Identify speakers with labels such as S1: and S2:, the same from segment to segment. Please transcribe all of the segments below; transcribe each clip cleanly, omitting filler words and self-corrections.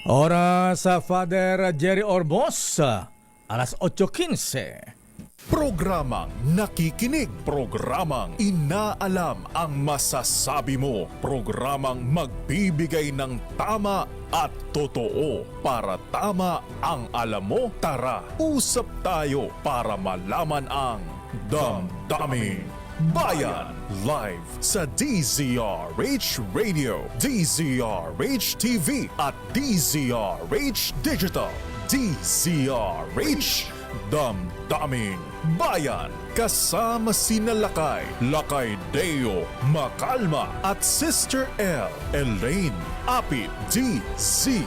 S1: Oras sa Father Jerry Orbos, alas 8:15.
S2: Programang nakikinig, programang inaalam ang masasabi mo, programang magbibigay ng tama at totoo para tama ang alam mo. Tara, usap tayo para malaman ang Damdaming Bayan. Live sa DZRH Radio, DZRH TV at DZRH Digital. DZRH Damdaming Bayan. Kasama sina Lakay Deo Macalma at Sister L. Elaine Apit. DZRH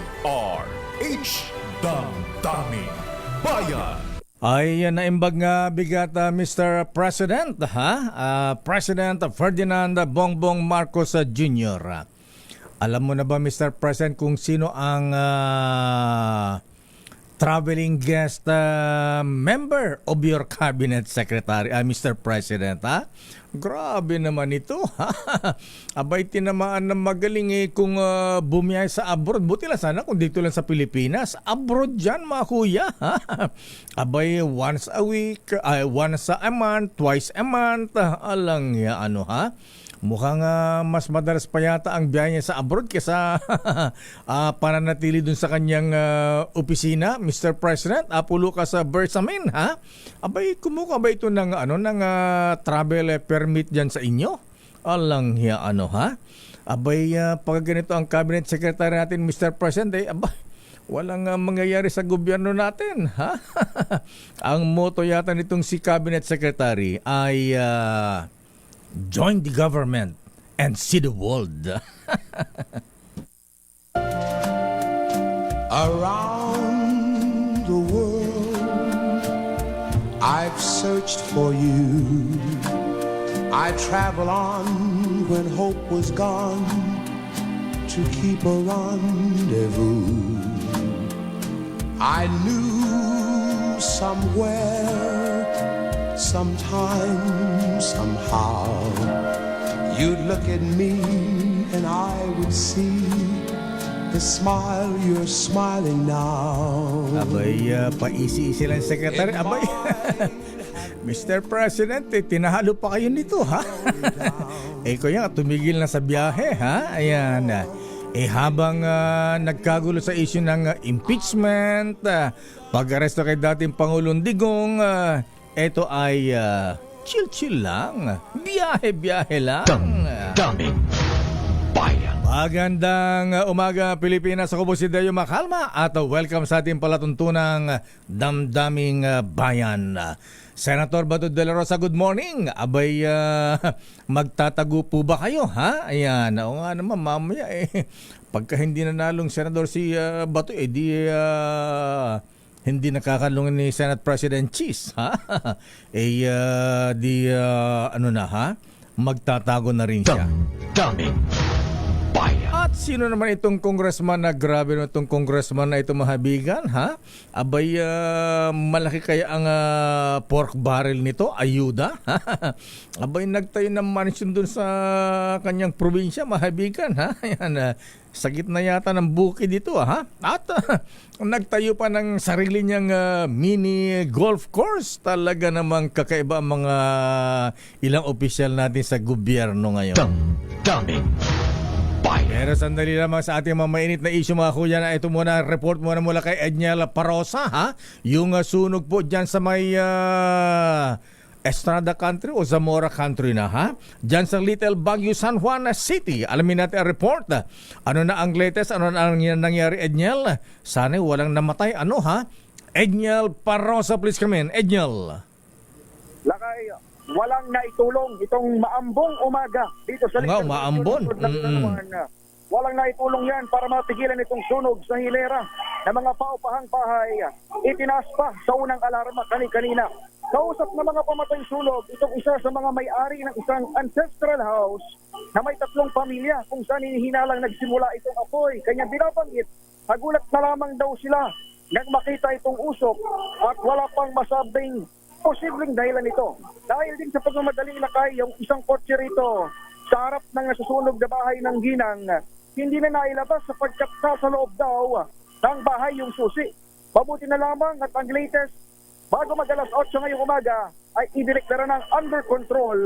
S2: Damdaming Bayan.
S1: Ay naimbag nga bigat Mr. President, President Ferdinand Bongbong Marcos Jr. Alam mo na ba, Mr. President, kung sino ang traveling guest member of your cabinet secretary, Mr. President, Grabe naman ito, Abay, tinamaan ng magaling kung bumiyahe sa abroad. Buti lang sana kung dito lang sa Pilipinas. Abroad dyan, mga kuya, Abay, once a week, once a month, twice a month. Alang ya, Mukhang mas madalas pa yata ang biyahe niya sa abroad kaysa pananatili dun sa kanyang opisina, Mr. President. Pulo ka sa Bersamin, Abay, kumuha ba ito ng travel permit dyan sa inyo? Alang hiya, Abay, pag ganito ang cabinet secretary natin, Mr. President, abay, walang mangyayari sa gobyerno natin, Ang motto yata nitong si cabinet secretary ay join the government and see the world.
S3: Around the world, I've searched for you. I travel on when hope was gone to keep a rendezvous. I knew somewhere, sometime, somehow, you'd look at me and I would see the smile you're smiling now.
S1: Abay, paisi-isi lang secretary. Abay, Mr. President, tinahalo pa kayo nito, kuya, tumigil na sa biyahe, Ayan. Habang nagkagulo sa issue ng impeachment, pag-aresto kay dating Pangulong Digong, ito ay chill-chill lang. Biyahe-biyahe lang.
S2: Damdaming Bayan.
S1: Magandang umaga, Pilipinas. Ako po si Deo Macalma at welcome sa ating palatuntunang Damdaming Bayan. Senator Bato de la Rosa, good morning. Abay, magtatago po ba kayo, Ayan, o nga naman, mamaya pagka hindi nanalong Senador si Bato, hindi nakakalungan ni Senate President Cheese, magtatago na rin siya.
S2: Damdaming Bayan.
S1: At sino naman itong congressman na grabe na itong congressman na ito, mahabigan, Abay, malaki kaya ang pork barrel nito, ayuda, Abay, nagtayo ng mansion dun sa kanyang probinsya, mahabigan, Ayan, sa gitna yata ng bukid dito, At nagtayo pa ng sarili niyang mini golf course. Talaga namang kakaiba ang mga ilang opisyal natin sa gobyerno ngayon.
S2: Damdaming Bayan.
S1: Pero sandali lamang sa ating mga mainit na issue, mga kuya, na ito muna, report muna mula kay Edniel Parosa, Yung sunog po dyan sa may Estrada Country o Zamora Country na, Dyan sa Little Baguio, San Juan City. Alamin natin ang report. Ano na ang latest? Ano na ang nangyari, Edniel? Sana walang namatay. Edniel Parosa, please come in. Edniel.
S4: Lakay, walang naitulong itong maambong umaga dito sa Little
S1: maambon.
S4: Walang naitulong yan para mapigilan itong sunog sa hilera ng mga paupahang bahay. Itinaas pa sa unang alarma kanina. Kausap ng mga pamatay sunog, itong isa sa mga may-ari ng isang ancestral house na may 3 pamilya kung saan hinihinalang nagsimula itong apoy. Kanya binabanggit, nagulat na lamang daw sila nang makita itong usok at wala pang masabing posibleng dahilan nito. Dahil din sa pagmamadaling lakay, yung isang kotse rito sa harap ng nasusunog na bahay ng ginang, hindi na nailabas sapagkat sa loob daw ng bahay yung susi. Mabuti na lamang at ang latest, bago mag-alas 8 ngayong umaga, ay idineklara ng under control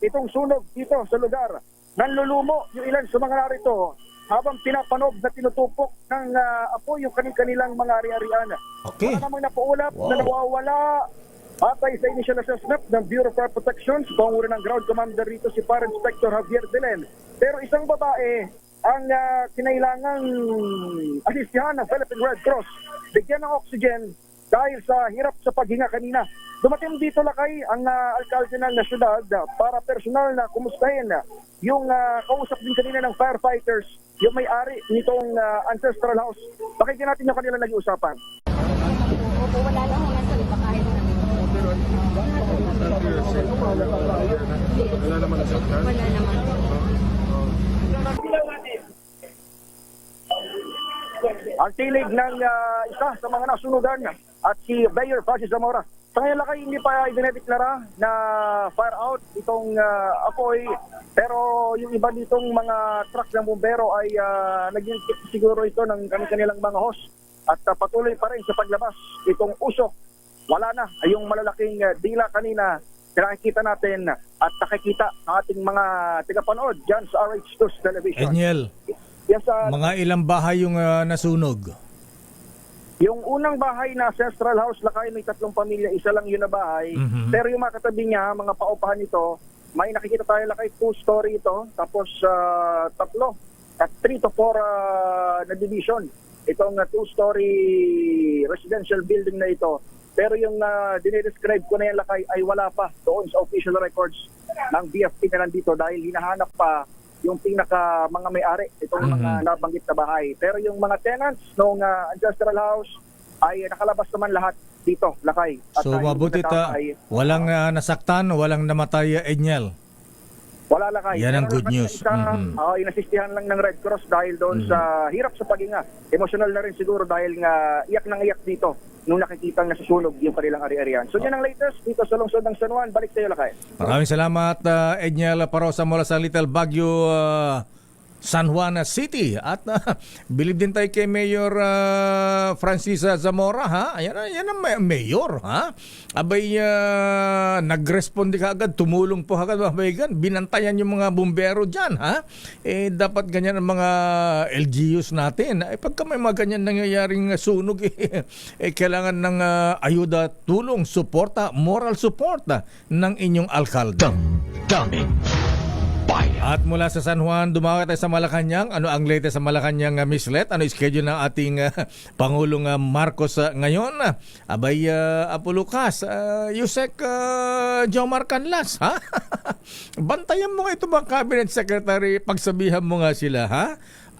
S4: itong sunog dito sa lugar. Nanlulumo yung ilan sa mga narito habang pinapanood na tinutupok ng apoy yung kanilang mga ari-arian.
S1: Okay.
S4: Wala namang napaulap
S1: Wow.
S4: na nawawala. Batay sa initial assessment ng Bureau of Fire Protection, panguna ng ground commander rito si Fire Inspector Javier Delen. Pero isang babae ang kinailangang asistihan ng Philippine Red Cross, bigyan ng oxygen dahil sa hirap sa paghinga kanina. Dumating dito lakay ang alkalde ng syudad para personal na kumustahin yung kausap din kanina ng firefighters, yung may-ari nitong ancestral house. Pakinggan natin yung kanila nag-iusapan.
S5: Opo, wala lang naman sa iba kahit na. Wala naman.
S4: Ang tinig ng isa sa mga nasunugan at si Mayor Francis Zamora. Sa ngayon lakay hindi pa idinedeklara na fire out itong apoy, pero yung iba ditong mga truck ng bumbero ay naging siguro ito ng kanilang mga hose at patuloy pa rin sa paglabas itong usok. Wala na yung malalaking dila kanina nakikita natin at nakikita ng ating mga tagapanood dyan sa RH2 Television.
S1: Enyel,
S4: Yes,
S1: mga ilang bahay yung nasunog?
S4: yung unang bahay na ancestral house lakay may 3 pamilya, isa lang yun na bahay.
S1: Mhm.
S4: Pero yung mga katabi niya, mga paupahan nito, may nakikita tayo lakay 2-story ito, tapos 3 to 4 na division. Itong 2-story residential building na ito. Pero yung dinidescribe ko na yan lakay ay wala pa doon sa official records ng BFP na nandito dahil hinahanap pa yung pinaka mga may-ari itong mga nabanggit na bahay. Pero yung mga tenants ng ancestral house ay nakalabas naman lahat dito, lakay. At
S1: So
S4: hindi
S1: mabuti
S4: nagkakay.
S1: walang nasaktan, walang namatay, Enyel.
S4: Wala lakay.
S1: Yan ang
S4: Pero
S1: good
S4: naman
S1: news.
S4: Isa,
S1: Mhm.
S4: inasistihan lang ng Red Cross dahil doon sa hirap sa paghinga. Emotional na rin siguro dahil nga iyak nang iyak dito nung nakikitang nasusunog yung kanilang ari-arian. So yan ang latest dito sa lungsod ng San Juan. Balik sa iyo lakay.
S1: Maraming salamat, Enyel Parosa mula sa Little Baguio, San Juan City. At bilib din tayo kay Mayor Francisa Zamora, ha? Ayan ang mayor, ha? Abay, nag-responde ka agad, tumulong po agad, mabaygan, binantayan yung mga bumbero dyan, ha? Dapat ganyan ang mga LGUs natin. Pagka may mga ganyan nangyayaring sunog, kailangan ng ayuda, tulong, suporta, moral suporta ng inyong alkalde.
S2: Damdamin Bayan.
S1: At mula sa San Juan, dumawat tayo sa Malacanang. Ano ang latest sa Malacanang, Miss Let? Ano schedule ng ating Pangulong Marcos ngayon? Abay, Apo Lucas, Yusek Jomar Canlas, ha? Bantayan mo nga ito ba, Cabinet Secretary? Pagsabihan mo nga sila, ha?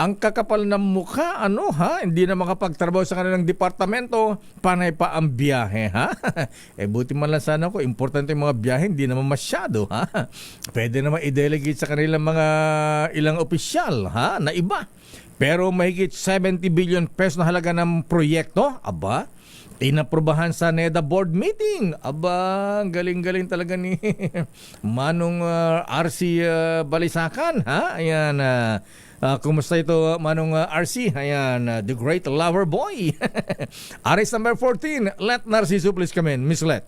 S1: Ang kakapal ng mukha, ano ha? Hindi na makapagtrabaho sa kanilang departamento, panay pa ang biyahe, ha? Buti man lang sana ko, importante yung mga biyahe, hindi naman masyado, ha? Pwede naman i-delegate sa kanilang mga ilang opisyal, ha? Na iba. Pero mahigit 70 billion pesos na halaga ng proyekto, aba, tinaprubahan sa NEDA board meeting. Aba, galing-galing talaga ni Manong RC Balisacan, ha? Ayan, kumusta ito, Manong RC? Ayan, the great lover boy. Aris number 14, Let Narciso please come in. Miss Let.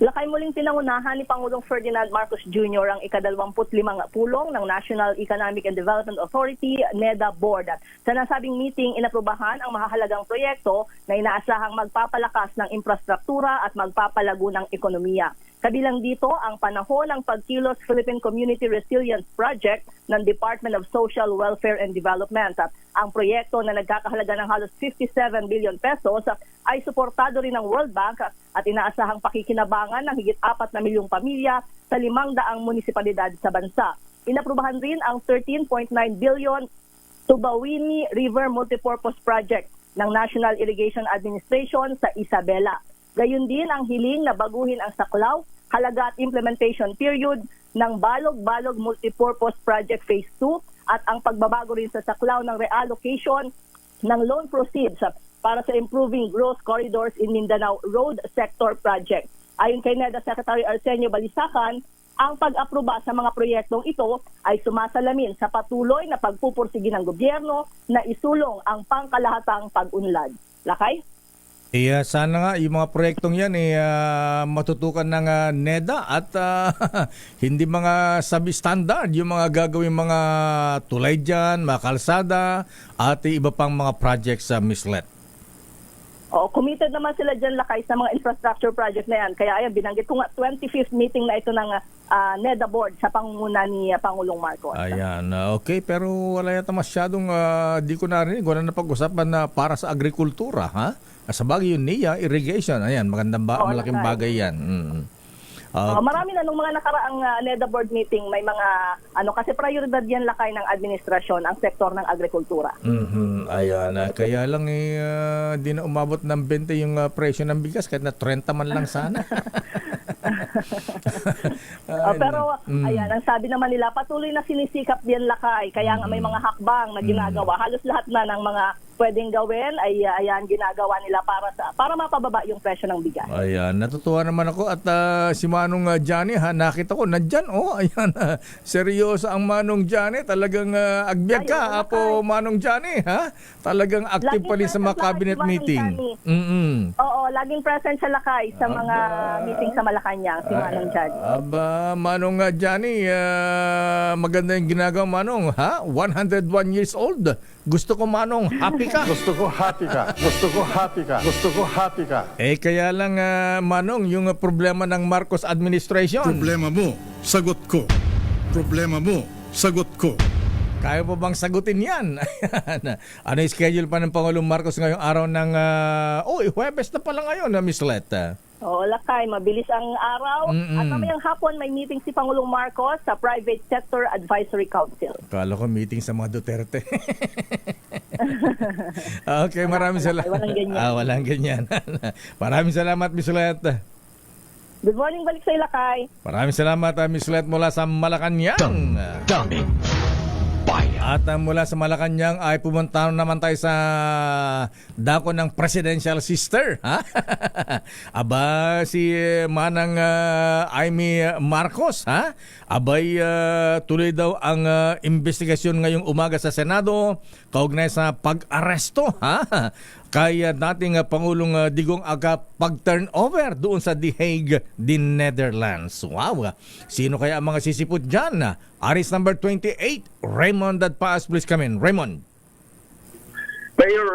S5: Lakay muling pinangunahan ni Pangulong Ferdinand Marcos Jr. ang ika-25 pulong ng National Economic and Development Authority, NEDA Board. Sa nasabing meeting, inaprubahan ang mahahalagang proyekto na inaasahang magpapalakas ng infrastruktura at magpapalago ng ekonomiya. Kabilang dito ang panahon ng Pagkilos Philippine Community Resilience Project ng Department of Social Welfare and Development. At ang proyekto na nagkakahalaga ng halos 57 billion pesos ay suportado rin ng World Bank at inaasahang pakikinabangan ng higit 4 na milyong pamilya sa 500 munisipalidad sa bansa. Inaprubahan rin ang 13.9 billion Tubawini River Multipurpose Project ng National Irrigation Administration sa Isabela. Gayun din ang hiling na baguhin ang saklaw, halaga at implementation period ng Balog-Balog Multipurpose Project Phase 2 at ang pagbabago rin sa saklaw ng reallocation ng loan proceeds para sa Improving Growth Corridors in Mindanao Road Sector Project. Ayon kay NEDA Secretary Arsenio Balisacan, ang pag-aproba sa mga proyektong ito ay sumasalamin sa patuloy na pagpupursige ng gobyerno na isulong ang pangkalahatang pag-unlad. Lakay?
S1: Sana nga yung mga proyektong yan matutukan ng NEDA at hindi mga substandard yung mga gagawin mga tulay dyan, mga kalsada at iba pang mga projects sa Mislet.
S5: Oo, committed naman sila dyan, Lakay, sa mga infrastructure project na yan. Kaya ayan, binanggit ko nga, 25th meeting na ito ng NEDA board sa pangunguna ni Pangulong Marcos.
S1: Ayan, okay, pero wala yata masyadong di ko narinig. Wala na pag-usapan na para sa agrikultura, ha? Sa bagay yun, NIA, irrigation, ayan, magandang malaking
S5: Lakay.
S1: bagay yan.
S5: Marami na nung mga nakaraang NEDA board meeting, may mga, kasi prioridad yan, Lakay, ng administrasyon, ang sektor ng agrikultura.
S1: Ayan, kaya lang di na umabot ng 20 yung presyo ng bigas kahit na 30 man lang sana.
S5: Pero ayan, ang sabi naman nila, patuloy na sinisikap din, Lakay, kaya nga may mga hakbang na ginagawa. Halos lahat na ng mga pwedeng gawin ay ayan, ginagawa nila para mapababa yung presyo ng bigas.
S1: Ayan, natutuwa naman ako at si Manong Johnny, nakita ko nandyan, ayan, seryoso ang Manong Johnny, talagang agbyag ka,
S5: Ay,
S1: Apo Manong Johnny, ha? Talagang active pa rin sa mga cabinet meeting.
S5: Oo, laging present sa Lakay sa mga meeting sa Malacanang, si Manong Johnny.
S1: Aba, Manong Johnny, maganda yung ginagawa, Manong, ha? 101 years old. Gusto ko, Manong, happy ka.
S6: Gusto ko happy ka. Gusto ko happy ka. Gusto ko happy ka.
S1: Kaya lang, Manong, yung problema ng Marcos administration.
S6: Problema mo, sagot ko. Problema mo, sagot ko.
S1: Kaya pa bang sagutin yan? Ano yung schedule pa ng Pangulong Marcos ngayong araw ng... Huwebes na pala ngayon, Miss Letta.
S5: Oo, Lakay, mabilis ang araw. At mamayang hapon may meeting si Pangulong Marcos sa Private Sector Advisory Council.
S1: Kala ko meeting sa mga Duterte. Okay, maraming salamat.
S5: Walang ganyan.
S1: Walang ganyan. Maraming salamat, Miss Letta.
S5: Good morning, balik sa Lakay.
S1: Maraming salamat, Miss Letta mula sa Malacanang.
S2: Daming bayan.
S1: At mula sa Malacanang ay pumunta naman tayo sa dako ng presidential sister. Ha? Aba, si Manang Amy Marcos. Ha? Abay, tuloy daw ang investigasyon ngayong umaga sa Senado kaugnay sa pag-aresto. Ha? Kaya dating Pangulong Digong Aga pag-turnover doon sa The Hague, the Netherlands. Wow! Sino kaya ang mga sisipot dyan? Aris number 28, Raymond Dadpaas, please come in. Raymond.
S7: Mayor,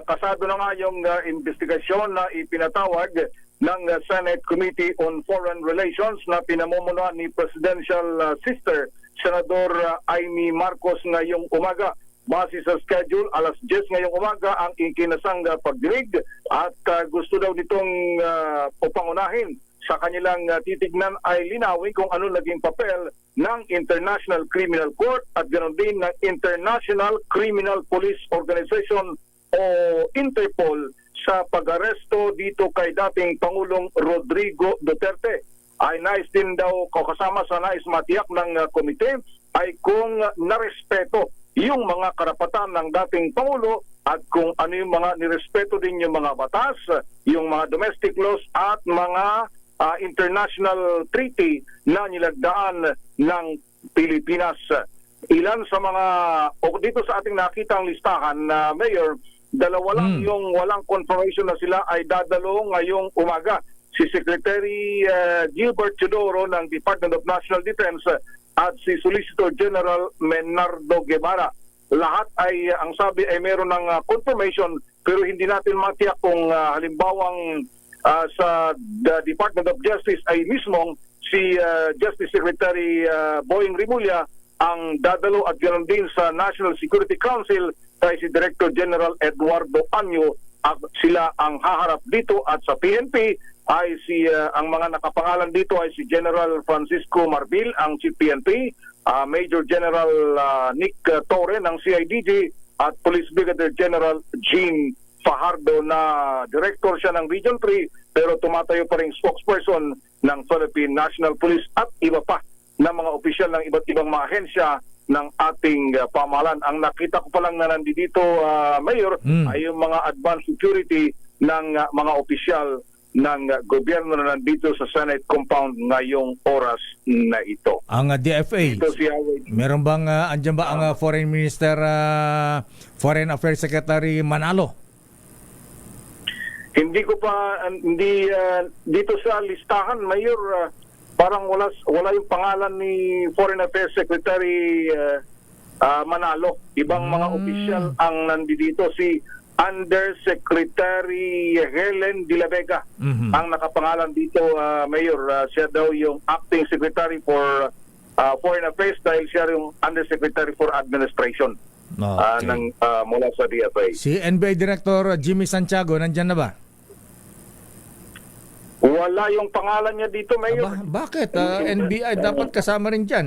S7: kasado na nga yung investigasyon na ipinatawag ng Senate Committee on Foreign Relations na pinamumunuan ni Presidential Sister Senador Amy Marcos ngayong umaga. Base sa schedule, alas 10 ngayong umaga ang ikinasang pagdinig at gusto daw nitong upangunahin sa kanilang titignan ay linawin kung ano naging papel ng International Criminal Court at ganoon din ng International Criminal Police Organization o Interpol sa pag-aresto dito kay dating Pangulong Rodrigo Duterte. Ay nais din daw kasama sa nais matiyak ng komite ay kung narespeto yung mga karapatan ng dating Pangulo at kung ano yung mga nirespeto din yung mga batas, yung mga domestic laws at mga international treaty na nilagdaan ng Pilipinas. Ilan sa mga, dito sa ating nakitang listahan na Mayor, dalawa lang yung walang confirmation na sila ay dadalo ngayong umaga. Si Secretary Gilbert Teodoro ng Department of National Defense at si Solicitor General Menardo Guevara. Lahat ay, ang sabi ay meron ng confirmation pero hindi natin matiyak kung halimbawang sa the Department of Justice ay mismong si Justice Secretary Boying Rimulya ang dadalo at ganoon din sa National Security Council kay si Director General Eduardo Anyo at sila ang haharap dito at sa PNP ay ang mga nakapangalan dito ay si General Francisco Marbil ang Chief PNP, Major General Nick Torre ng CIDG at Police Brigadier General Jean Fajardo na director siya ng Region 3 pero tumatayo pa ring spokesperson ng Philippine National Police at iba pa na mga opisyal ng iba't ibang mga ahensya ng ating pamahalaan. Ang nakita ko pa lang na nandito, Mayor, ay yung mga advanced security ng mga opisyal ng gobyerno na nandito sa Senate compound ngayong oras na ito.
S1: Ang DFA,
S7: Ito si Howard.
S1: meron bang, andyan ba ang Foreign Minister, Foreign Affairs Secretary Manalo?
S7: Hindi ko pa dito sa listahan, Mayor, parang wala yung pangalan ni Foreign Affairs Secretary Manalo. Ibang mga opisyal ang nandito, si Undersecretary Helen De La Vega ang nakapangalan dito, Mayor. Siya daw yung acting secretary for Foreign Affairs dahil siya yung Undersecretary for Administration
S1: Okay.
S7: mula sa DFA.
S1: Si NBA Director Jimmy Santiago, nandyan na ba?
S7: Wala yung pangalan niya dito, Mayor.
S1: Bakit? NBI dapat kasama rin dyan.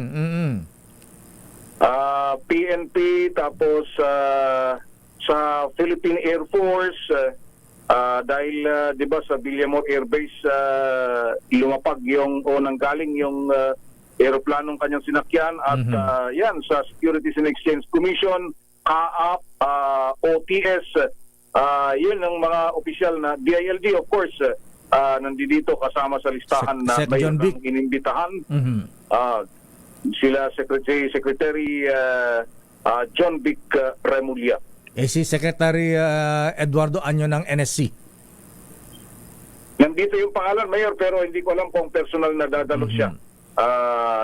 S7: PNP, tapos sa Philippine Air Force, dahil 'di ba sa Villamor Air Base lumapag yung nanggaling yung eroplanong kanyang sinakyan at yan sa Securities and Exchange Commission, CAAP, OTS, yun ang mga opisyal na DILG, of course, nandito kasama sa listahan na
S1: Sec John Vic.
S7: inimbitahan. Sila Secretary John Vic Remulla.
S1: Si Secretary Eduardo Año ng NSC.
S7: Nandito yung pangalan, Mayor, pero hindi ko alam kung personal na dadalo siya.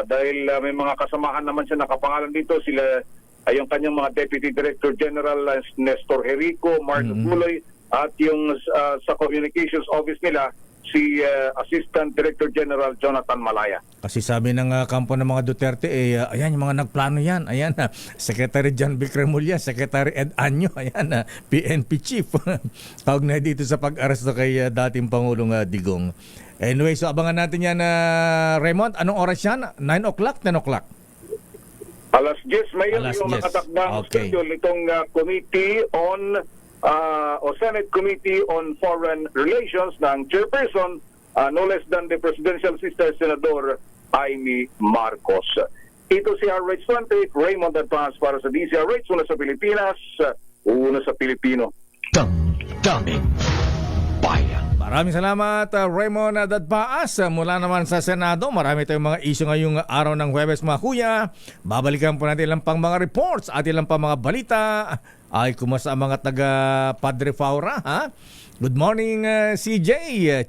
S7: Dahil may mga kasamahan naman siya nakapangalan dito. Sila ay yung kanyang mga Deputy Director General Nestor Jerico, Mark Guloy, at yung sa Communications Office nila, si Assistant Director General Jonathan Malaya.
S1: Kasi sabi ng kampo ng mga Duterte, ayan yung mga nagplano yan. Ayan, Secretary John Vic Remulla, Secretary Ed Año, ayan, PNP Chief. Tawag na dito sa pag-aresto kay dating Pangulong Digong. Anyway, so abangan natin yan, Raymond. Anong oras yan? 9 o'clock, 10 o'clock?
S7: Alas 10, Mayor,
S1: Alas
S7: yung
S1: 10.
S7: nakatakdang
S1: Okay.
S7: schedule itong Committee on Senate Committee on Foreign Relations ng chairperson, no less than the presidential sister, Senador Amy Marcos. Ito si RH 28, Raymond Advance para sa DCRH, una sa Pilipinas, una sa Pilipino.
S2: Damdamin Bayan.
S1: Maraming salamat, Raymond Dadpaas. Mula naman sa Senado, marami tayong mga isyu ngayong araw ng Huwebes, mga kuya. Babalikan po natin ilang pang mga reports at ilang pang mga balita. Ay, kumusta ang mga taga Padre Faura, ha? Good morning, CJ.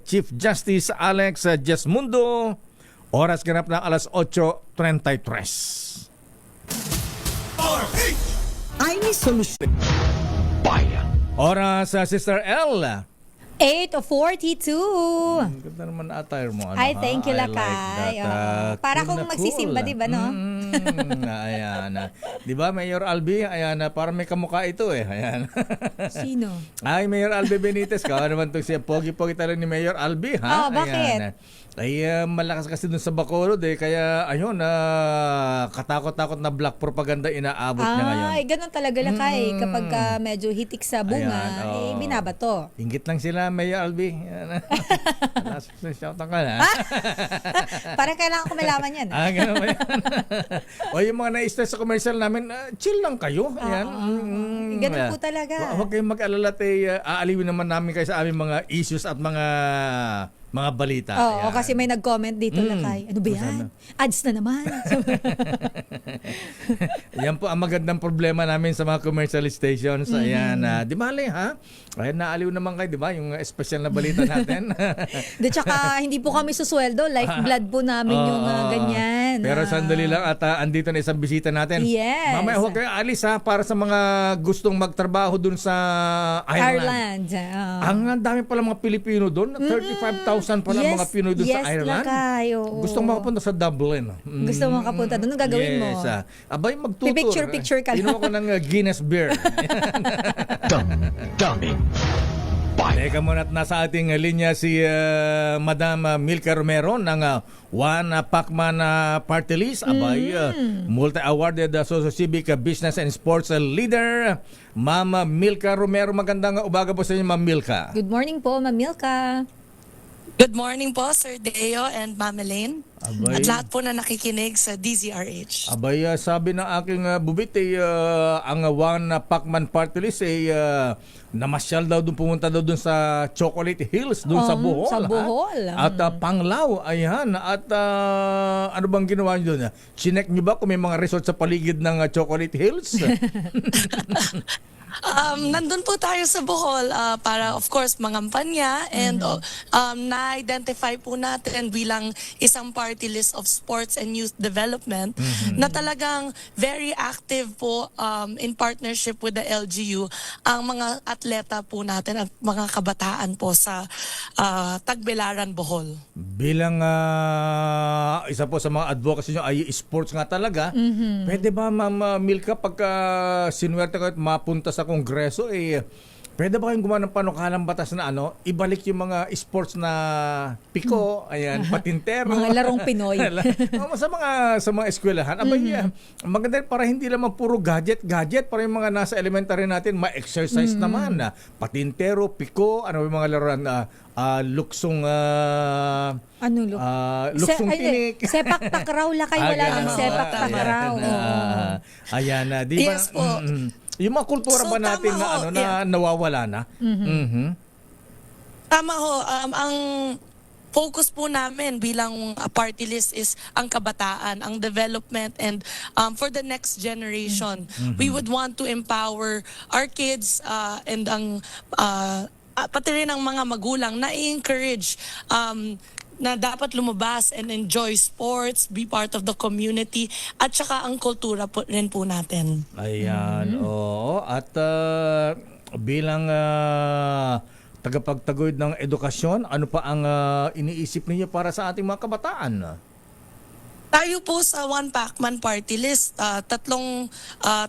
S1: Chief Justice Alex Jesmundo. Oras ganap na alas 8:33.
S8: Ay, may solusyon.
S2: Bayan.
S1: Oras, Sister L.
S9: 8:42.
S1: Ganda naman na attire mo. Ano,
S9: Ay,
S1: ha?
S9: thank you,
S1: I
S9: Lakay.
S1: like that.
S9: Para
S1: Cool
S9: kung
S1: na
S9: magsisimba,
S1: cool.
S9: di ba, no?
S1: Ayan. Di ba, Mayor Albi? Ayan, parang may kamukha ito eh. Ayan.
S9: Sino?
S1: Ay, Mayor Albi Benitez. Kawa naman itong siya. Pogi-pogi talaga ni Mayor Albi, ha?
S9: Bakit?
S1: Ayan. Ay, malakas kasi dun sa Bacolod eh. Kaya, ayun, katakot-takot na black propaganda inaabot niya ngayon.
S9: Ay, ganun talaga, Lakay. Kapag medyo hitik sa bunga,
S1: Ayan,
S9: binabato.
S1: Ingit lang sila, Mayor Albi. Shout ka na.
S9: Parang kailangan ko malaman yan.
S1: Ganun ba yan? O yung mga na-stress sa commercial namin, chill lang kayo. Ayan.
S9: Ganun po talaga.
S1: Huwag kayong mag-alala, aaliwin naman namin kayo sa aming mga issues at mga balita.
S9: Oo,
S1: Ayan.
S9: kasi may nag-comment dito, Lakay. Ano ba yan? Ads na naman.
S1: Yan po ang magandang problema namin sa mga commercial stations. Ayan, di mali ha? Ayan, naaliw naman kayo, di ba? Yung special na balita natin.
S9: Di tsaka, hindi po kami susweldo. Lifeblood po namin yung ganyan.
S1: Pero sandali lang at andito na isang bisita natin.
S9: Yes.
S1: Mamaya huwag kayo alis ha, para sa mga gustong magtrabaho dun sa Ireland. Ang dami pala mga Pilipino doon. 35,000 pala mga Pinoy doon sa Ireland.
S9: Lakay, oo.
S1: Gustong makapunta sa Dublin.
S9: Gusto mo makapunta doon. Anong gagawin mo?
S1: Yes. Abay, magtutur.
S9: Picture ka lang.
S1: Inuha ko ng Guinness beer.
S2: Damdamin Bayan.
S1: Teka muna at nasa ating linya si Madam Milka Romero ng One Pacman Party List. Abay, multi-awarded socio-civic business and sports leader. Ma'am Milka Romero, magandang umaga po sa inyo, Ma'am Milka.
S9: Good morning po, Ma'am Milka.
S10: Good morning po, Sir Deo and Ma'am Elaine.
S1: Abay.
S10: At lahat po na nakikinig sa DZRH.
S1: Abay, sabi ng aking bubit ang One Pacman Party List namasyal daw doon, pumunta daw doon sa Chocolate Hills doon sa Bohol.
S9: sa Bohol.
S1: At Panglao, ayan. At ano bang ginawa niyo doon? Chinek niyo ba kung may mga resort sa paligid ng Chocolate Hills?
S10: Nandun po tayo sa Bohol para of course mangampanya and na-identify po natin bilang isang party list of sports and youth development na talagang very active po in partnership with the LGU ang mga atleta po natin at mga kabataan po sa Tagbilaran, Bohol.
S1: Bilang isa po sa mga advocacy nyo ay sports nga talaga, pwede ba Ma'am Milka pagka sinuwerte ko at mapunta sa Kongreso, pwede ba kayong gumawa ng panukalang batas na ibalik yung mga sports na piko, ayan, patintero.
S9: Mga larong Pinoy.
S1: sa mga eskwelahan. Abay, maganda para hindi lamang puro gadget, para yung mga nasa elementary natin ma-exercise naman. Patintero, piko, yung mga laruan luksong luksong tinik.
S9: Sepak takraw lakay, wala nang sepak takraw.
S1: Ayan, di ba?
S10: Yes po.
S1: Yung mga kultura
S10: So,
S1: ba natin
S10: tama
S1: na
S10: ho,
S1: na nawawala na?
S10: Tama ho, ang focus po namin bilang party list is ang kabataan, ang development, and for the next generation. We would want to empower our kids and ang pati rin ang mga magulang na i-encourage na dapat lumabas and enjoy sports, be part of the community, at saka ang kultura po, rin po natin.
S1: Ayan, oo. At bilang tagapagtaguyod ng edukasyon, ano pa ang iniisip ninyo para sa ating mga kabataan?
S10: Tayo po sa One Pacman Party List, tatlong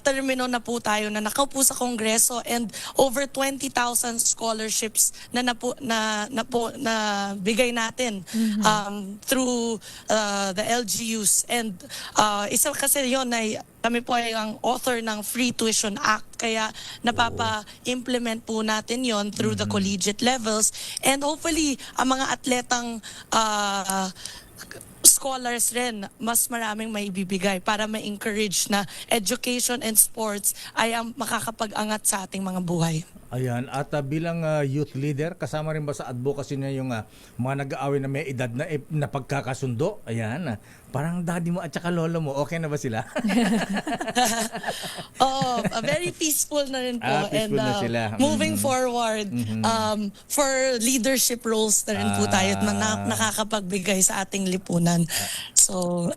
S10: termino na po tayo na nakaupo sa Kongreso and over 20,000 scholarships na bigay natin through the LGUs. And isa kasi yon ay kami po ay ang author ng Free Tuition Act, kaya napapa-implement po natin yon through the collegiate levels. And hopefully, ang mga atletang scholars rin, mas maraming may bibigay para ma-encourage na education and sports ay ang makakapag-angat sa ating mga buhay.
S1: Ayan, at bilang youth leader, kasama rin ba sa advocacy niya yung mga nag-aaway na may edad na pagkakasundo? Ayan, parang daddy mo at saka lolo mo, okay na ba sila?
S10: Very peaceful na rin po.
S1: Peaceful
S10: and
S1: na sila.
S10: Moving forward, for leadership roles na rin po tayo at nakakapagbigay sa ating lipunan. So,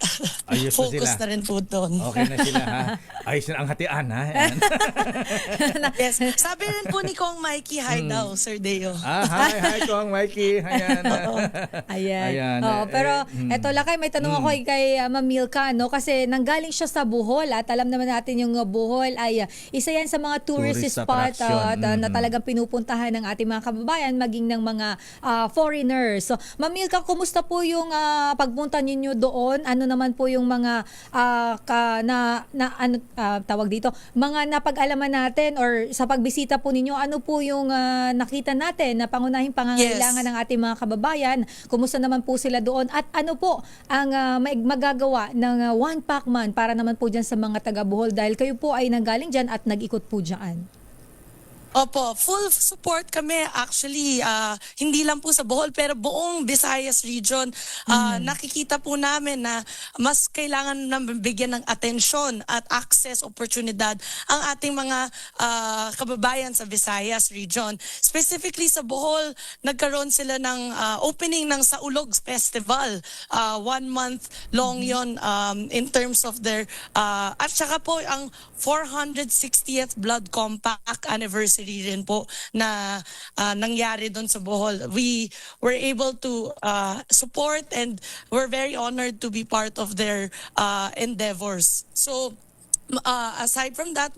S1: ayos
S10: focus
S1: na
S10: na rin po doon.
S1: Okay na sila, ha? Ayos na ang hatian, ha? Ayan.
S10: Yes. Sabi rin po ni Kong Mikey, hi daw, Sir Deo.
S1: Hi, Kong Mikey. Ayan.
S9: Ayan. Pero eto Lakay, may tanong ako kay Ma'am Milka, kasi nanggaling siya sa Bohol at alam naman natin yung Bohol ay isa yan sa mga tourist spot na talagang pinupuntahan ng ating mga kababayan, maging ng mga foreigners. So, Ma'am Milka, kumusta po yung pagpunta ninyo doon? Ano naman po yung mga tawag dito, mga napag-alaman natin or sa pagbisita po ninyo, ano po yung nakita natin na pangunahing pangangailangan ng ating mga kababayan? Kumusta naman po sila doon? At ano po ang magagawa ng One Pacman para naman po dyan sa mga taga-Bohol dahil kayo po ay nanggaling dyan at nag-ikot po dyan?
S10: Opo, full support kami actually, hindi lang po sa Bohol pero buong Visayas region. Nakikita po namin na mas kailangan na bigyan ng atensyon at access, oportunidad ang ating mga kababayan sa Visayas region. Specifically sa Bohol, nagkaroon sila ng opening ng Saulog Festival. 1 month long yon in terms of their at saka po ang 460th Blood Compact anniversary rin po na nangyari doon sa Bohol. We were able to support and we're very honored to be part of their endeavors. So, aside from that,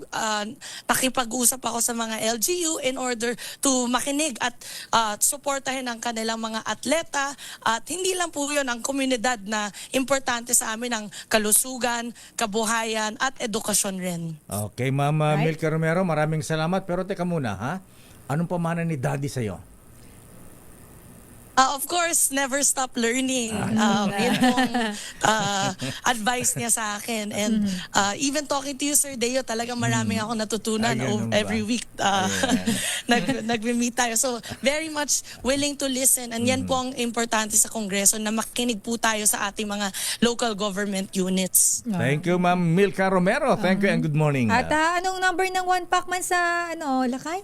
S10: nakipag-usap ako sa mga LGU in order to makinig at suportahin ang kanilang mga atleta at hindi lang po yun ang komunidad na importante sa amin ang kalusugan, kabuhayan at edukasyon rin.
S1: Okay, Ma'am Milka Romero, maraming salamat. Pero teka muna, ha? Anong pamana ni Daddy sa'yo?
S10: Of course, never stop learning. Yun pong advice niya sa akin. And even talking to you, Sir Deo, talagang maraming ako natutunan
S1: Ayun ba?
S10: every week. Nag-meet tayo. So, very much willing to listen. And yan po ang importante sa Kongreso, na makinig po tayo sa ating mga local government units.
S1: Thank you, Ma'am Milka Romero. Thank you and good morning.
S9: At anong number ng one pack man sa Lakay?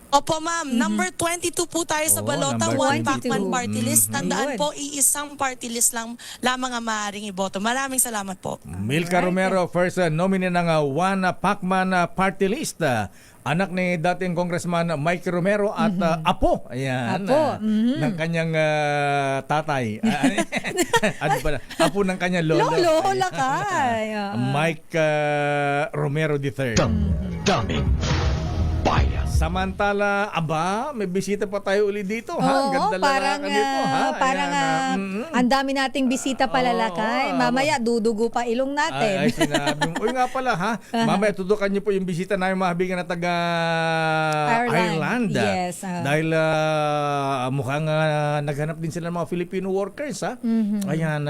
S10: Opo, ma'am. Number 22 po tayo sa balota.
S1: number
S10: One
S1: 22.
S10: Pacman party list.
S9: Ayun.
S10: Tandaan po, iisang party list lamang ang maaaring iboto. Maraming salamat po.
S1: Milka Romero, first nominee ng One Pacman Party List. Anak ni dating Congressman Mike Romero at apo. Ayan.
S9: Apo.
S1: Ng kanyang tatay. Ano pala? Apo ng kanyang lolo.
S9: Lolo, Lakay.
S1: Mike Romero III.
S2: Damdamin Bayan.
S1: Samantala, may bisita pa tayo uli dito. Ha?
S9: Oo,
S1: Ganda
S9: parang,
S1: lalaki nito. Ha?
S9: parang
S1: Ayan,
S9: ang dami nating bisita pala, Lakay. Mamaya, dudugo pa ilong natin.
S1: Ay, sinabi mo. Uy nga pala ha. Mamaya tutukan niyo po yung bisita namin mahabigan na taga Ireland.
S9: Yes.
S1: Dahil mukhang naghanap din sila ng mga Filipino workers ha. Ayan,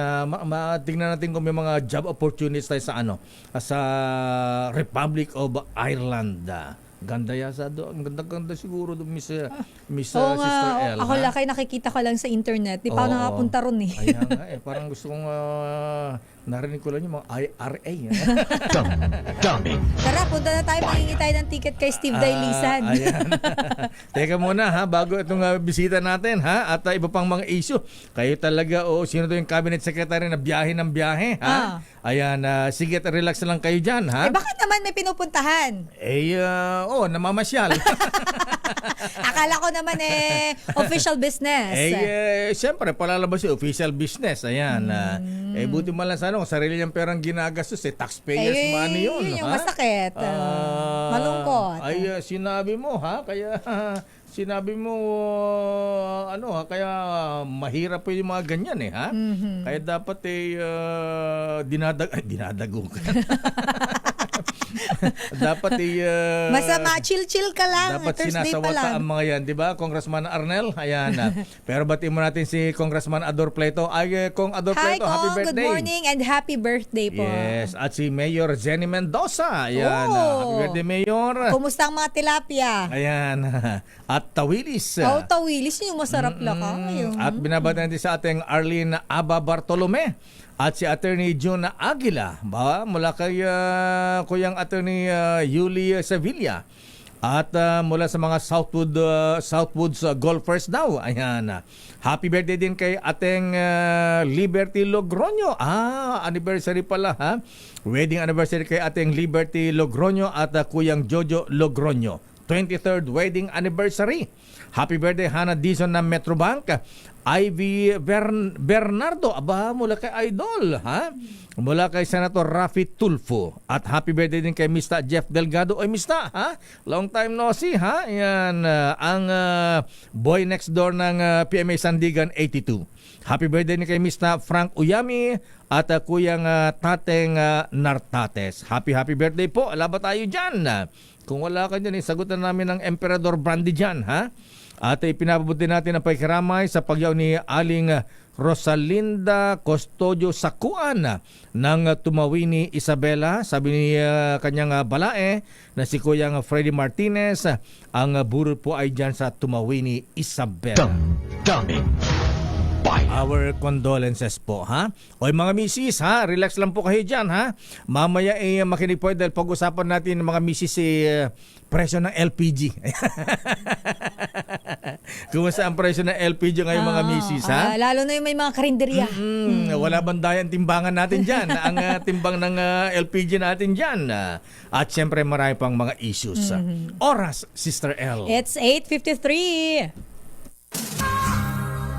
S1: tingnan natin kung may mga job opportunities tayo sa Republic of Ireland. Ganda yasa do. Ang ganda siguro do Miss
S9: Oo
S1: Sister
S9: nga,
S1: L.
S9: ako
S1: ha?
S9: Lakay, nakikita ko lang sa internet. Di pa ako
S1: Oo.
S9: nakapunta ron eh.
S1: Ayan nga parang gusto kong narinig ko lang yung mga IRA.
S2: Damdamin
S9: Tara, punta na tayo. Mangingi tayo ng ticket kay Steve Dailisan.
S1: Ayan. Teka muna ha, bago itong bisita natin ha, at iba pang mga issue. Kayo talaga, sino to yung cabinet secretary na biyahe ng biyahe ha? Ayan, sige, relax na lang kayo dyan ha.
S9: Bakit naman may pinupuntahan?
S1: Namamasyal.
S9: Akala ko naman official business.
S1: Siyempre, palalabas yung official business. Ayan. Buti man lang sana kung sarili niyang perang ginagastos, taxpayers money yun.
S9: Yun yung
S1: ha?
S9: masakit. Malungkot.
S1: Sinabi mo ha, kaya sinabi mo kaya mahirap po yung mga ganyan ha. Kaya dapat dinadago ka. Dapat
S9: Masama, chill ka lang.
S1: dapat
S9: Thursday pa
S1: sinasawata
S9: lang.
S1: ang mga yan, di ba? Congressman Arnel, ayan. Pero batiin mo natin si Congressman Ador Pleto. Kong Ador
S9: Hi,
S1: Pleto, happy
S9: Kong.
S1: birthday.
S9: Good morning and happy birthday po.
S1: Yes, at si Mayor Jenny Mendoza. Ayan,
S9: Oh.
S1: happy birthday, Mayor.
S9: Kumusta ang mga tilapia?
S1: Ayan. At Tawilis.
S9: Tawilis yung masarap Lakay.
S1: At binabati natin sa ating Arlene Aba Bartolome. At si Attorney June Aguila, mula kay Kuyang Attorney Yuli Sevilla. At mula sa mga Southwoods golfers daw. Ayan. Happy birthday din kay ating Liberty Logroño. Anniversary pala ha. Wedding anniversary kay ating Liberty Logroño at Kuyang Jojo Logroño. 23rd wedding anniversary. Happy birthday Hannah Dizon ng Metrobank. Ivy Bernardo, mula kay Idol, ha? Mula kay Senator Rafi Tulfo. At happy birthday din kay Mr. Jeff Delgado. Mr. ha? Long time no see, ha? Yan, ang boy next door ng PMA Sandigan 82. Happy birthday din kay Mr. Frank Uyami at Kuyang Tateng Nartates. Happy birthday po. Ala ba tayo dyan? Kung wala ka dyan, sagutan namin ng Emperador Brandy dyan, ha? At ipinapabuti natin ang pakikiramay sa pagyaw ni Aling Rosalinda Custodio Sakuan ng Tumawini Isabela. Sabi ni kanyang balae na si Kuyang Freddy Martinez, ang burol po ay dyan sa Tumawini Isabela.
S2: Damdamin Bayan.
S1: Our condolences po, ha? Oy mga misis, ha? Relax lang po kayo dyan, ha? Mamaya makinig po dahil pag-usapan natin ng mga misis presyo ng LPG. Kumusta ang presyo ng LPG ngayon mga misis, ha?
S9: Lalo na yung may mga karinderya.
S1: Wala bandayan timbangan natin dyan. Ang timbang ng LPG natin dyan. At syempre marami pang mga issues. Oras, Sister L.
S9: It's 8:53.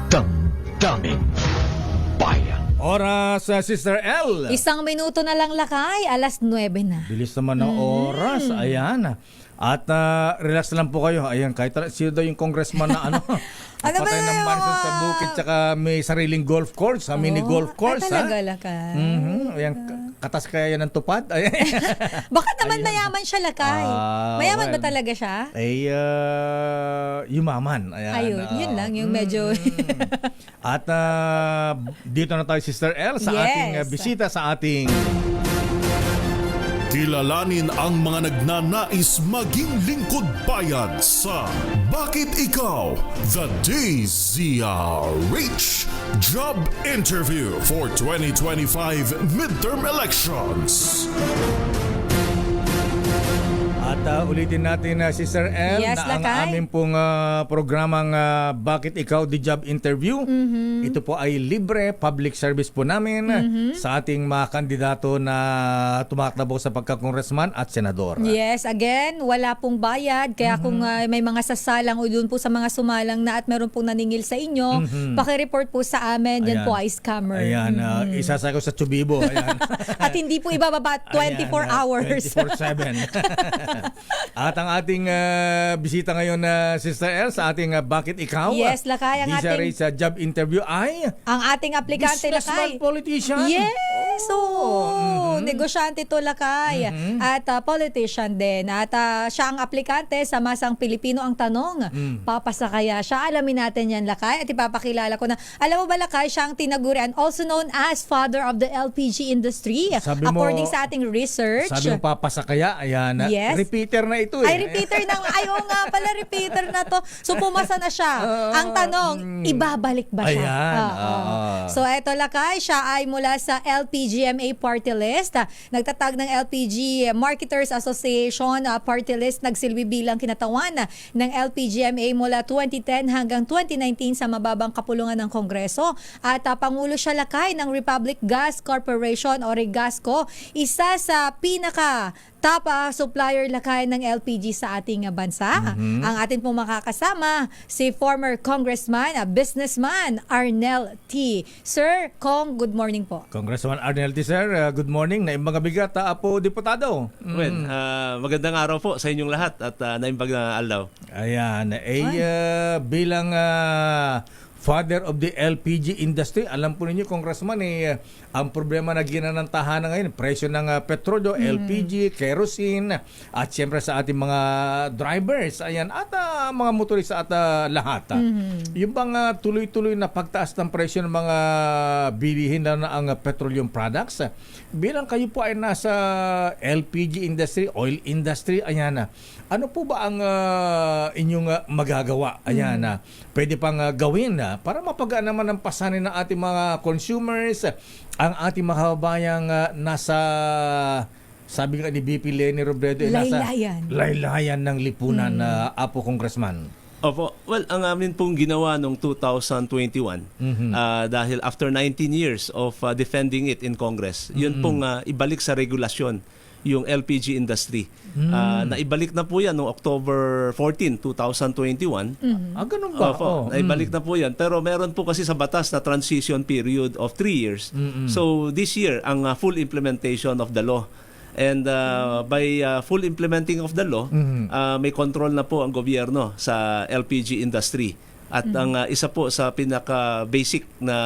S2: Damdamin Bayan.
S1: Oras, Sister L.
S9: Isang minuto na lang Lakay, 9:00 na.
S1: Bilis naman ng oras. Ayan. At relax lang po kayo. Ayan, kahit sino daw yung congressman na patay ng mansion sa bukid tsaka may sariling golf course, mini golf course.
S9: Talaga Lakay.
S1: Ayan, Katas kaya yan ng tupad? Ay,
S9: Baka naman mayaman siya, Lakay. Mayaman ba
S1: well,
S9: talaga siya?
S1: ay yumaman. Ayan,
S9: Ayun, yun lang, yung medyo...
S1: At dito na tayo, Sister El, sa
S9: Yes.
S1: ating bisita sa ating...
S6: Kilalanin ang mga nagnanais maging lingkod bayan sa Bakit Ikaw? The DZRH Job Interview for 2025 Midterm Elections.
S1: At ulitin natin, Sister El,
S9: Yes,
S1: na ang
S9: Lakay.
S1: aming pong programang Bakit Ikaw? The Job Interview. Ito po ay libre, public service po namin sa ating mga kandidato na tumatakbo sa pagka-congressman at senador.
S9: Yes, again, wala pong bayad. Kaya kung may mga sasalang o doon po sa mga sumalang na at meron pong naningil sa inyo, pakireport po sa amin. Yan
S1: Ayan.
S9: po ay scammer.
S1: Ayan, isasay ko sa Chubibo. Ayan.
S9: At hindi po ibababa 24
S1: Ayan,
S9: hours.
S1: 24/7. At ang ating bisita ngayon na Sister El sa ating Bakit Ikaw?
S9: Yes, Lakay, ang ating-
S1: sa job interview ay
S9: Ang ating aplikante,
S1: businessman,
S9: Lakay.
S1: politician.
S9: Yes, oo. Negosyante to, Lakay. At politician din. At siya ang aplikante sa Masang Pilipino. Ang tanong, papasa kaya siya? Alamin natin yan, Lakay. At ipapakilala ko na, alam mo ba, Lakay, siya ang tinagurian, also known as father of the LPG industry.
S1: Sabi mo-
S9: According sa ating research.
S1: Sabi mo papasa kaya? Ayan.
S9: Yes.
S1: Repeater na ito
S9: Ay, repeater na. Ayaw nga pala, repeater na to. So, pumasa na siya. Ang tanong, ibabalik ba siya?
S1: Ayan,
S9: Oo. So, eto, Lakay, siya ay mula sa LPGMA Party List. Nagtatag ng LPG Marketers Association Party List. Nagsilbi bilang kinatawan ng LPGMA mula 2010 hanggang 2019 sa mababang kapulungan ng Kongreso. At Pangulo siya, Lakay, ng Republic Gas Corporation o Regasco. Isa sa pinaka top supplier, Lakay, ng LPG sa ating bansa. Ang atin pong makakasama, si former congressman, businessman, Arnel T. Sir, Kong, good morning po.
S1: Congressman Arnel T. Sir, good morning. Naimbang bigat, Apo Diputado.
S11: Well, magandang araw po sa inyong lahat at naimbag na alaw.
S1: Ayan. Bilang father of the LPG industry, alam po ninyo, Congressman, ang problema na ginanantahan na ngayon, presyo ng petrolyo, LPG, kerosene, at siyempre sa ating mga drivers, ayan, at mga motorista at lahat. Yung bang tuloy-tuloy na pagtaas ng presyo ng mga bilihin na ang petroleum products, bilang kayo po ay nasa LPG industry, oil industry, ayan, ano po ba ang inyong magagawa? Ayan, pwede pang gawin para mapagaan naman ang pasanin ng ating mga consumers, ang ating mga kababayang nasa, sabi nga ni BP Lenny Robredo, laylayan ng lipunan na Apo Congressman.
S11: Opo. Well, ang amin pong ginawa noong 2021, dahil after 19 years of defending it in Congress, yun pong ibalik sa regulasyon yung LPG industry. Naibalik na po yan noong October 14, 2021.
S1: Ganun ba?
S11: Opo, naibalik na po yan. Pero meron po kasi sa batas na transition period of 3 years. So this year, ang full implementation of the law. And by full implementing of the law, may control na po ang gobyerno sa LPG industry. At ang isa po sa pinaka-basic na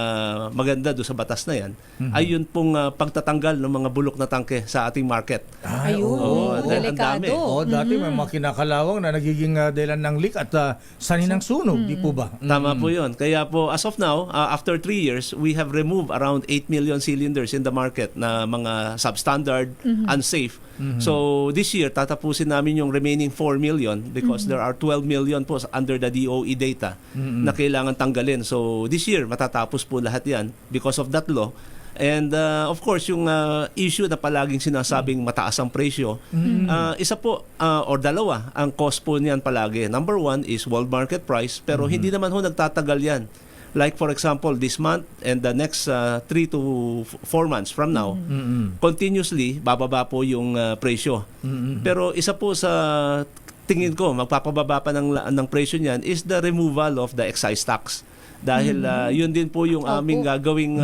S11: maganda do sa batas na yan ay yun pong pagtatanggal ng mga bulok na tangke sa ating market.
S9: Ayun, delikado.
S1: Dati may mga kinakalawang na nagiging dahilan ng leak at saninang sunog, di po ba?
S11: Tama po yun. Kaya po, as of now, after 3 years, we have removed around 8 million cylinders in the market na mga substandard, unsafe. So this year, tatapusin namin yung remaining 4 million because there are 12 million po under the DOE data na kailangan tanggalin. So this year, matatapos po lahat yan because of that law. And of course, yung issue na palaging sinasabing mataas ang presyo, isa po or dalawa ang cost po niyan palagi. Number one is world market price, pero hindi naman ho nagtatagal yan. Like for example, this month and the next 3 to 4 months from now, continuously bababa po yung presyo. Pero isa po sa tingin ko, magpapababa pa ng presyo niyan is the removal of the excise tax. Dahil yun din po yung aming gagawing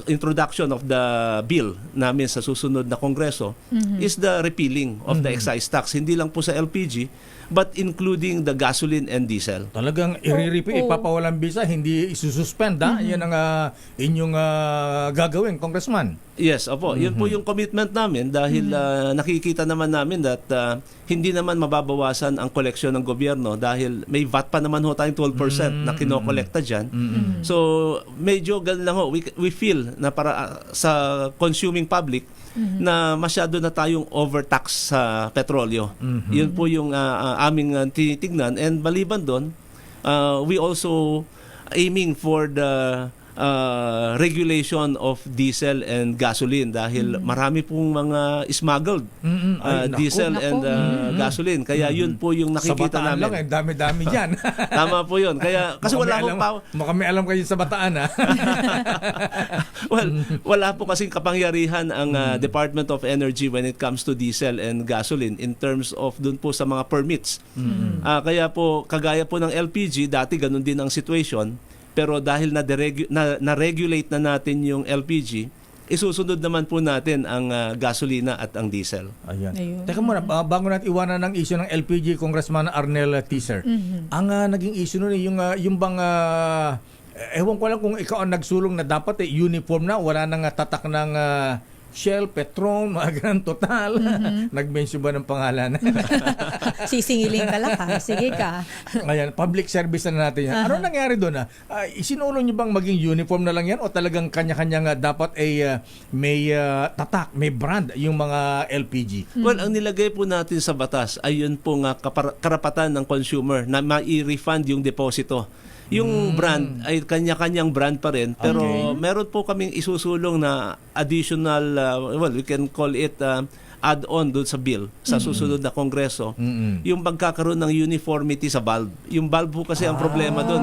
S11: introduction of the bill namin sa susunod na Kongreso is the repealing of the excise tax. Hindi lang po sa LPG, but including the gasoline and diesel.
S1: Talagang ipapawalang bisa, hindi isususpend, Yan ang inyong gagawin, Congressman.
S11: Yes, opo. Yun po yung commitment namin dahil nakikita naman namin that hindi naman mababawasan ang koleksyon ng gobyerno dahil may VAT pa naman ho tayong 12% na kinokolekta dyan. So, medyo ganun lang ho. We feel na para sa consuming public na masyado na tayong overtax sa petrolyo. Yun po yung aming tinitignan. And maliban doon, we also aiming for the regulation of diesel and gasoline dahil marami pong mga smuggled diesel and gasoline. Kaya yun po yung nakikita
S1: sa Bataan
S11: namin.
S1: lang, dami-dami dyan.
S11: Tama po yun. Kaya, kasi wala akong
S1: May alam kayo sa Bataan, ha?
S11: Well, wala po kasing kapangyarihan ang Department of Energy when it comes to diesel and gasoline in terms of dun po sa mga permits. Kaya po, kagaya po ng LPG, dati ganun din ang situation. Pero dahil na-regulate na natin yung LPG, isusunod naman po natin ang gasolina at ang diesel.
S1: Ayun. Teka muna, bago natin iwanan ng issue ng LPG, Congressman Arnel Teaser, ang naging issue nun, yung bang, ewan ko lang kung ikaw ang nagsulong na dapat uniform na, wala nang tatak ng Shell, Petron, mga ganun, Total. Nag-mention ba ng pangalan?
S9: Sisingiling ka lang ha. Sige ka.
S1: Ayan, public service na natin yan. Ano nangyari doon? Isinulong nyo bang maging uniform na lang yan o talagang kanya-kanya dapat ay may tatak, may brand yung mga LPG?
S11: Well, ang nilagay po natin sa batas ay yun po nga karapatan ng consumer na ma-refund yung deposito. Yung brand ay kanya-kanyang brand pa rin, pero meron po kaming isusulong na additional, we can call it add-on doon sa bill sa susunod na Kongreso, yung pagkakaroon ng uniformity sa valve. Yung valve po kasi ang problema doon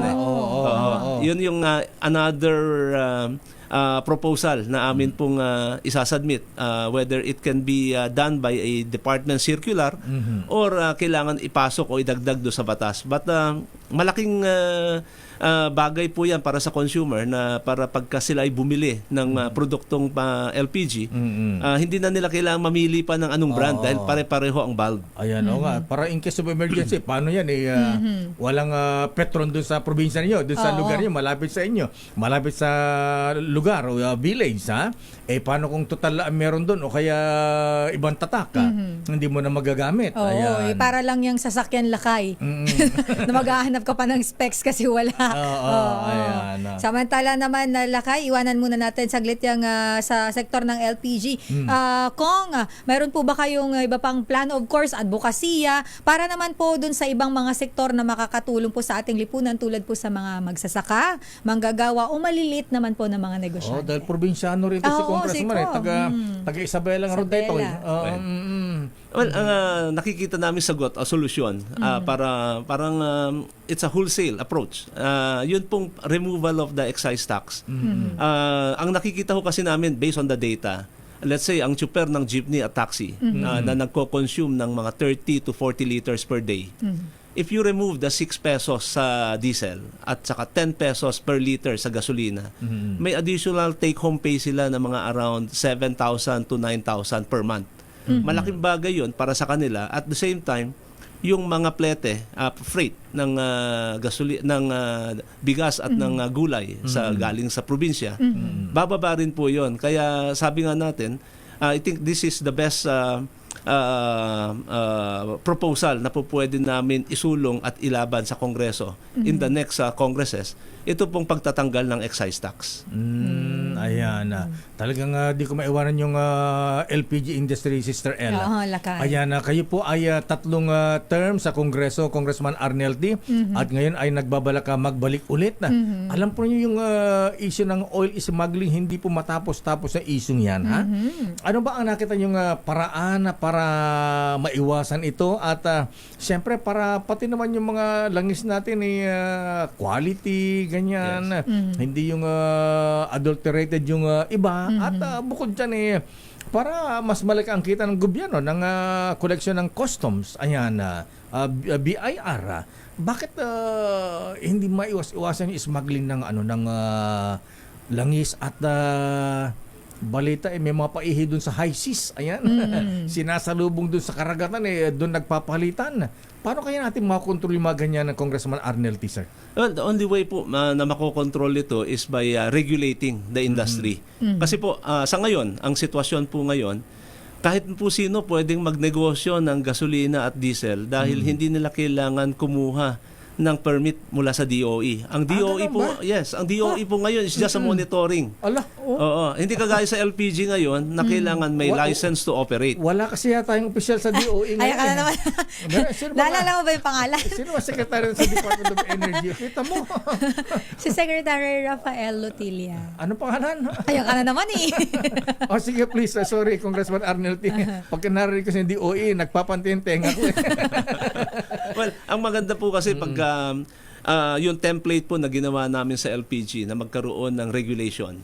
S11: Yun yung another proposal na amin pong isasubmit, whether it can be done by a department circular or kailangan ipasok o idagdag do sa batas. But malaking bagay po yan para sa consumer na para pagka sila ay bumili ng produktong LPG, hindi na nila kailangan mamili pa ng anong brand dahil pare-pareho ang valve.
S1: Ayan, nga. Para in case of emergency, paano yan? Walang Petron dun sa probinsya niyo, dun sa lugar niyo, malapit sa inyo, malapit sa lugar o village, ha? Paano kung total meron dun o kaya ibang tatak, hindi mo na magagamit. Ayan.
S9: Para lang yung sasakyan lakay. Na maghahanap ka pa ng specs kasi wala.
S1: Ayan.
S9: Samantala naman na lakay, iwanan muna natin saglit yung sa sektor ng LPG. Kung mayroon po ba kayong iba pang plano, of course, advokasya, para naman po dun sa ibang mga sektor na makakatulong po sa ating lipunan tulad po sa mga magsasaka, manggagawa o malilit naman po ng mga negosyante.
S1: Dahil probinsyano rin ito si Congressman. Taga-Isabela nga rin dito.
S11: Well, nakikita namin sagot o solusyon parang it's a wholesale approach. Yun pong removal of the excise tax. Ang nakikita ko kasi namin based on the data, let's say ang chuper ng jeepney at taxi na nagko-consume ng mga 30 to 40 liters per day. If you remove the 6 pesos sa diesel at saka 10 pesos per liter sa gasolina, may additional take-home pay sila ng mga around 7,000 to 9,000 per month. Malaking bagay yun para sa kanila. At the same time, yung mga plete, freight ng bigas at ng gulay sa galing sa probinsya, bababa rin po yun. Kaya sabi nga natin, I think this is the best proposal na po pwede namin isulong at ilaban sa Kongreso in the next Congresses. Ito pong pagtatanggal ng excise tax.
S1: Ayan. Talagang di ko maiwanan yung LPG industry, Sister Ella. Ayan, kayo po ay tatlong term sa Kongreso, Congressman Arnel T. At ngayon ay nagbabalak magbalik ulit na. Alam po niyo yung issue ng oil smuggling, hindi po matapos-tapos sa issue yan, ha? Ano ba ang nakita niyong paraan para maiwasan ito? At siyempre, para pati naman yung mga langis natin quality, ganyan. Hindi yung adulterated yung iba. At bukod dyan para mas malaki ang kita ng gobyerno ng koleksyon ng customs. Ayan, BIR. Bakit hindi maiwas-iwasan yung smuggling ng langis at balita may mga paihi dun sa high seas. Ayan. Sinasalubong dun sa karagatan dun nagpapalitan. Paano kaya natin makontrol yung mga ganyan ng Congressman Arnel T, sir?
S11: Well, the only way po na makokontrol ito is by regulating the industry. Kasi po, sa ngayon, ang sitwasyon po ngayon, kahit po sino pwedeng magnegosyo ng gasolina at diesel dahil hindi nila kailangan kumuha ng permit mula sa DOE. Ang DOE po, ang DOE po ngayon is just a monitoring.
S1: Ala,
S11: Oo, hindi kagaya sa LPG ngayon na kailangan may license to operate.
S1: Wala kasi yata yung official sa DOE ngayon.
S9: Ayan ka na naman. Naalala mo ba yung pangalan?
S1: Sino ba secretary sa Department of Energy? Kita mo.
S9: Si Secretary Rafael Lutilla.
S1: Ano pangalan?
S9: Ayan ka na naman eh.
S1: Sige please, sorry Congressman Arnel T. Pagka narinig ko sa DOE, nagpapantinteng ako.
S11: Well, ang maganda po kasi pag yung template po na ginawa namin sa LPG na magkaroon ng regulation.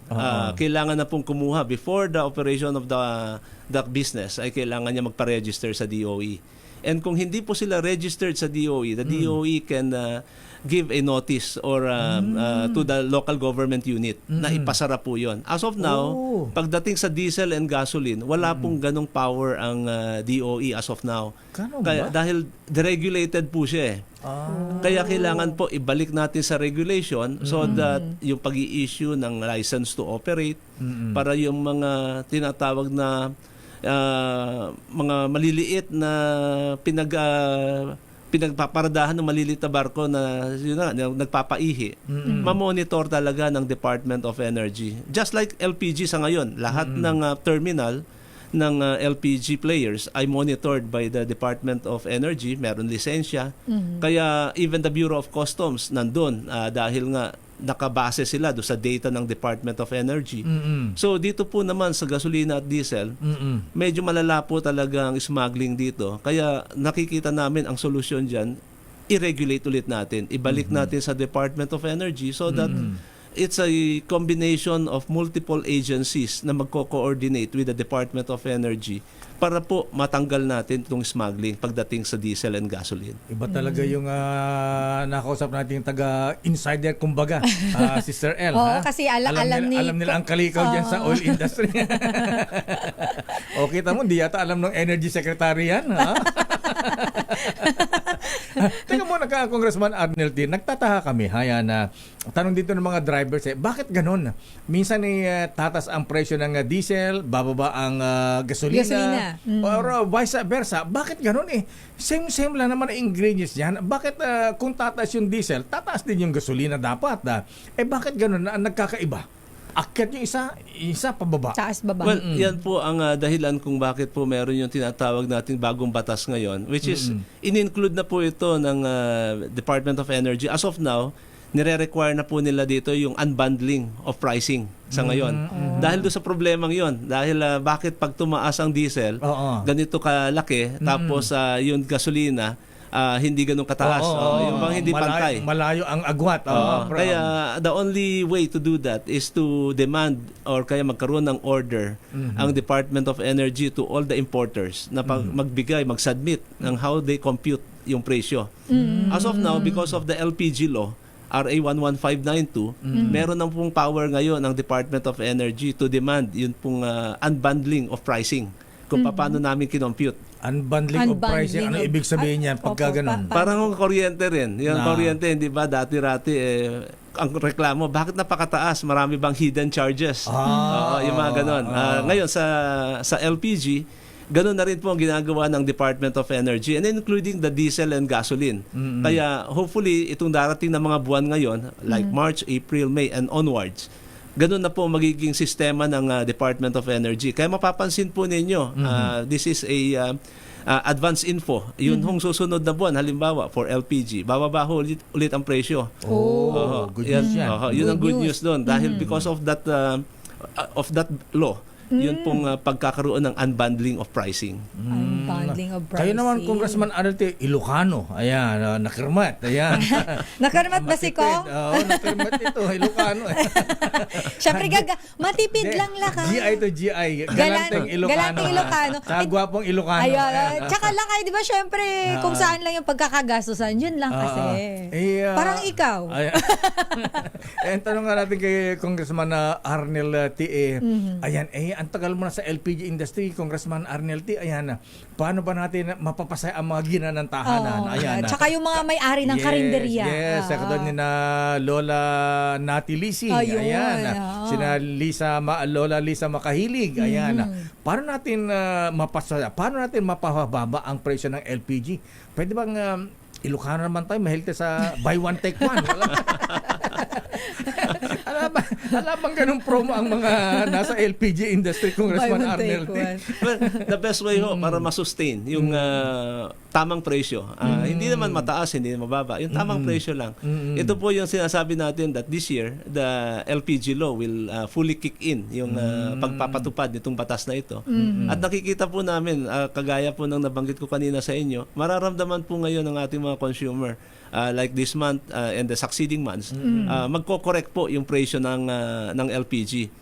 S11: Kailangan na pong kumuha before the operation of the business ay kailangan niya magpa-register sa DOE. And kung hindi po sila registered sa DOE, the DOE can give a notice or to the local government unit na ipasara po yon. As of now, pagdating sa diesel and gasoline, wala pong ganong power ang DOE as of now. Kaya, dahil deregulated po siya Kaya kailangan po ibalik natin sa regulation so that yung pag-i-issue ng license to operate para yung mga tinatawag na mga maliliit na pinagpaparadahan ng maliliit na barko na yun na, nagpapaihi, mamonitor talaga ng Department of Energy. Just like LPG sa ngayon, lahat ng terminal ng LPG players ay monitored by the Department of Energy, meron lisensya. Kaya even the Bureau of Customs nandun dahil nga nakabase sila do sa data ng Department of Energy. So dito po naman sa gasolina at diesel, medyo malala po talaga ang smuggling dito. Kaya nakikita namin ang solusyon dyan, i-regulate ulit natin. Ibalik natin sa Department of Energy so that it's a combination of multiple agencies na magko-coordinate with the Department of Energy para po matanggal natin itong smuggling pagdating sa diesel and gasoline.
S1: Iba talaga yung nakausap natin yung taga-insider kumbaga, si Sir L.
S9: Kasi alam
S1: nila ang kalikaw dyan sa oil industry. O kita mo, hindi yata alam ng Energy Secretary yan. Teka muna ka, Congressman Arnel T. Nagtataha kami, na tanong dito ng mga drivers, bakit ganun? Minsan tatas ang presyo ng diesel, bababa ang gasolina. Or vice versa. Bakit ganun Same lang naman ang ingredients niyan. Bakit kung tataas yung diesel, tataas din yung gasolina dapat? Bakit ganun na nagkakaiba? Akyat yung isa pababa.
S9: Taas baba.
S11: Well, yan po ang dahilan kung bakit po meron yung tinatawag nating bagong batas ngayon, which is in-include na po ito ng Department of Energy. As of now, nire-require na po nila dito yung unbundling of pricing sa ngayon. Dahil doon sa problemang yon, dahil bakit pag tumaas ang diesel, ganito kalaki, tapos yung gasolina, hindi ganun kataas. Yung bang hindi pantay.
S1: Malayo ang agwat.
S11: Kaya the only way to do that is to demand or kaya magkaroon ng order ang Department of Energy to all the importers na magbigay, mag-submit ng how they compute yung presyo. As of now, because of the LPG law, RA 11592, meron ng pong power ngayon ng Department of Energy to demand yun pong unbundling of pricing kung paano namin kinompute.
S1: Unbundling of pricing, ano ibig sabihin niyan pagka ganun?
S11: Parang kuryente rin. Yung kuryente, hindi ba, dati-rati ang reklamo, bakit napakataas? Marami bang hidden charges? Yung mga ganun. Ngayon, sa LPG, ganun na rin po ang ginagawa ng Department of Energy and including the diesel and gasoline. Kaya hopefully itong darating na mga buwan ngayon like March, April, May and onwards, ganun na po magiging sistema ng Department of Energy. Kaya mapapansin po ninyo, this is a advance info. Yun hong susunod na buwan, halimbawa for LPG, bababa ulit ang presyo.
S1: Good news yan.
S11: Yun ang good news doon dahil because of that law, yun pong pagkakaroon ng unbundling of pricing.
S9: Unbundling of pricing.
S1: Kayo naman, Congressman Arnel, Ilocano. Ayan, nakirmat. Ayan.
S9: Nakarmat ba si Ko?
S1: Oo, nakirmat ito. Ilocano.
S9: Siyempre, matipid lang lakay.
S1: GI to GI. Galanteng Ilocano.
S9: Galanteng Ilocano.
S1: Sa gwapong Ilocano.
S9: Ayun. Tsaka lakay, di ba, siyempre, kung saan lang yung pagkakagastusan, yun lang kasi. Parang ikaw.
S1: Tanong nga natin kay Congressman Arnel T. Ayan, ang tagal mo na sa LPG industry, Congressman Arnel T. Ayan, paano ba natin mapapasaya ang mga ginanantahanan? Ayan.
S9: Tsaka yung mga may-ari ng karinderya.
S1: Yes, katulad ni na Lola Nati Lisi. Ayan. Sina Lola Lisa Makahilig. Ayan. Paano natin mapasaya? Paano natin mapababa ang presyo ng LPG? Pwede bang Ilocano naman tayo, mahilig sa buy one take one. Alam bang ganun promo ang mga nasa LPG industry, Congressman Arnel?
S11: Well, the best way ho para ma-sustain yung tamang presyo. Hindi naman mataas, hindi naman mababa. Yung tamang presyo lang. Ito po yung sinasabi natin that this year, the LPG law will fully kick in yung pagpapatupad nitong batas na ito. At nakikita po namin, kagaya po ng nabanggit ko kanina sa inyo, mararamdaman po ngayon ng ating mga consumer like this month and the succeeding months, magko-correct po yung presyo ng LPG.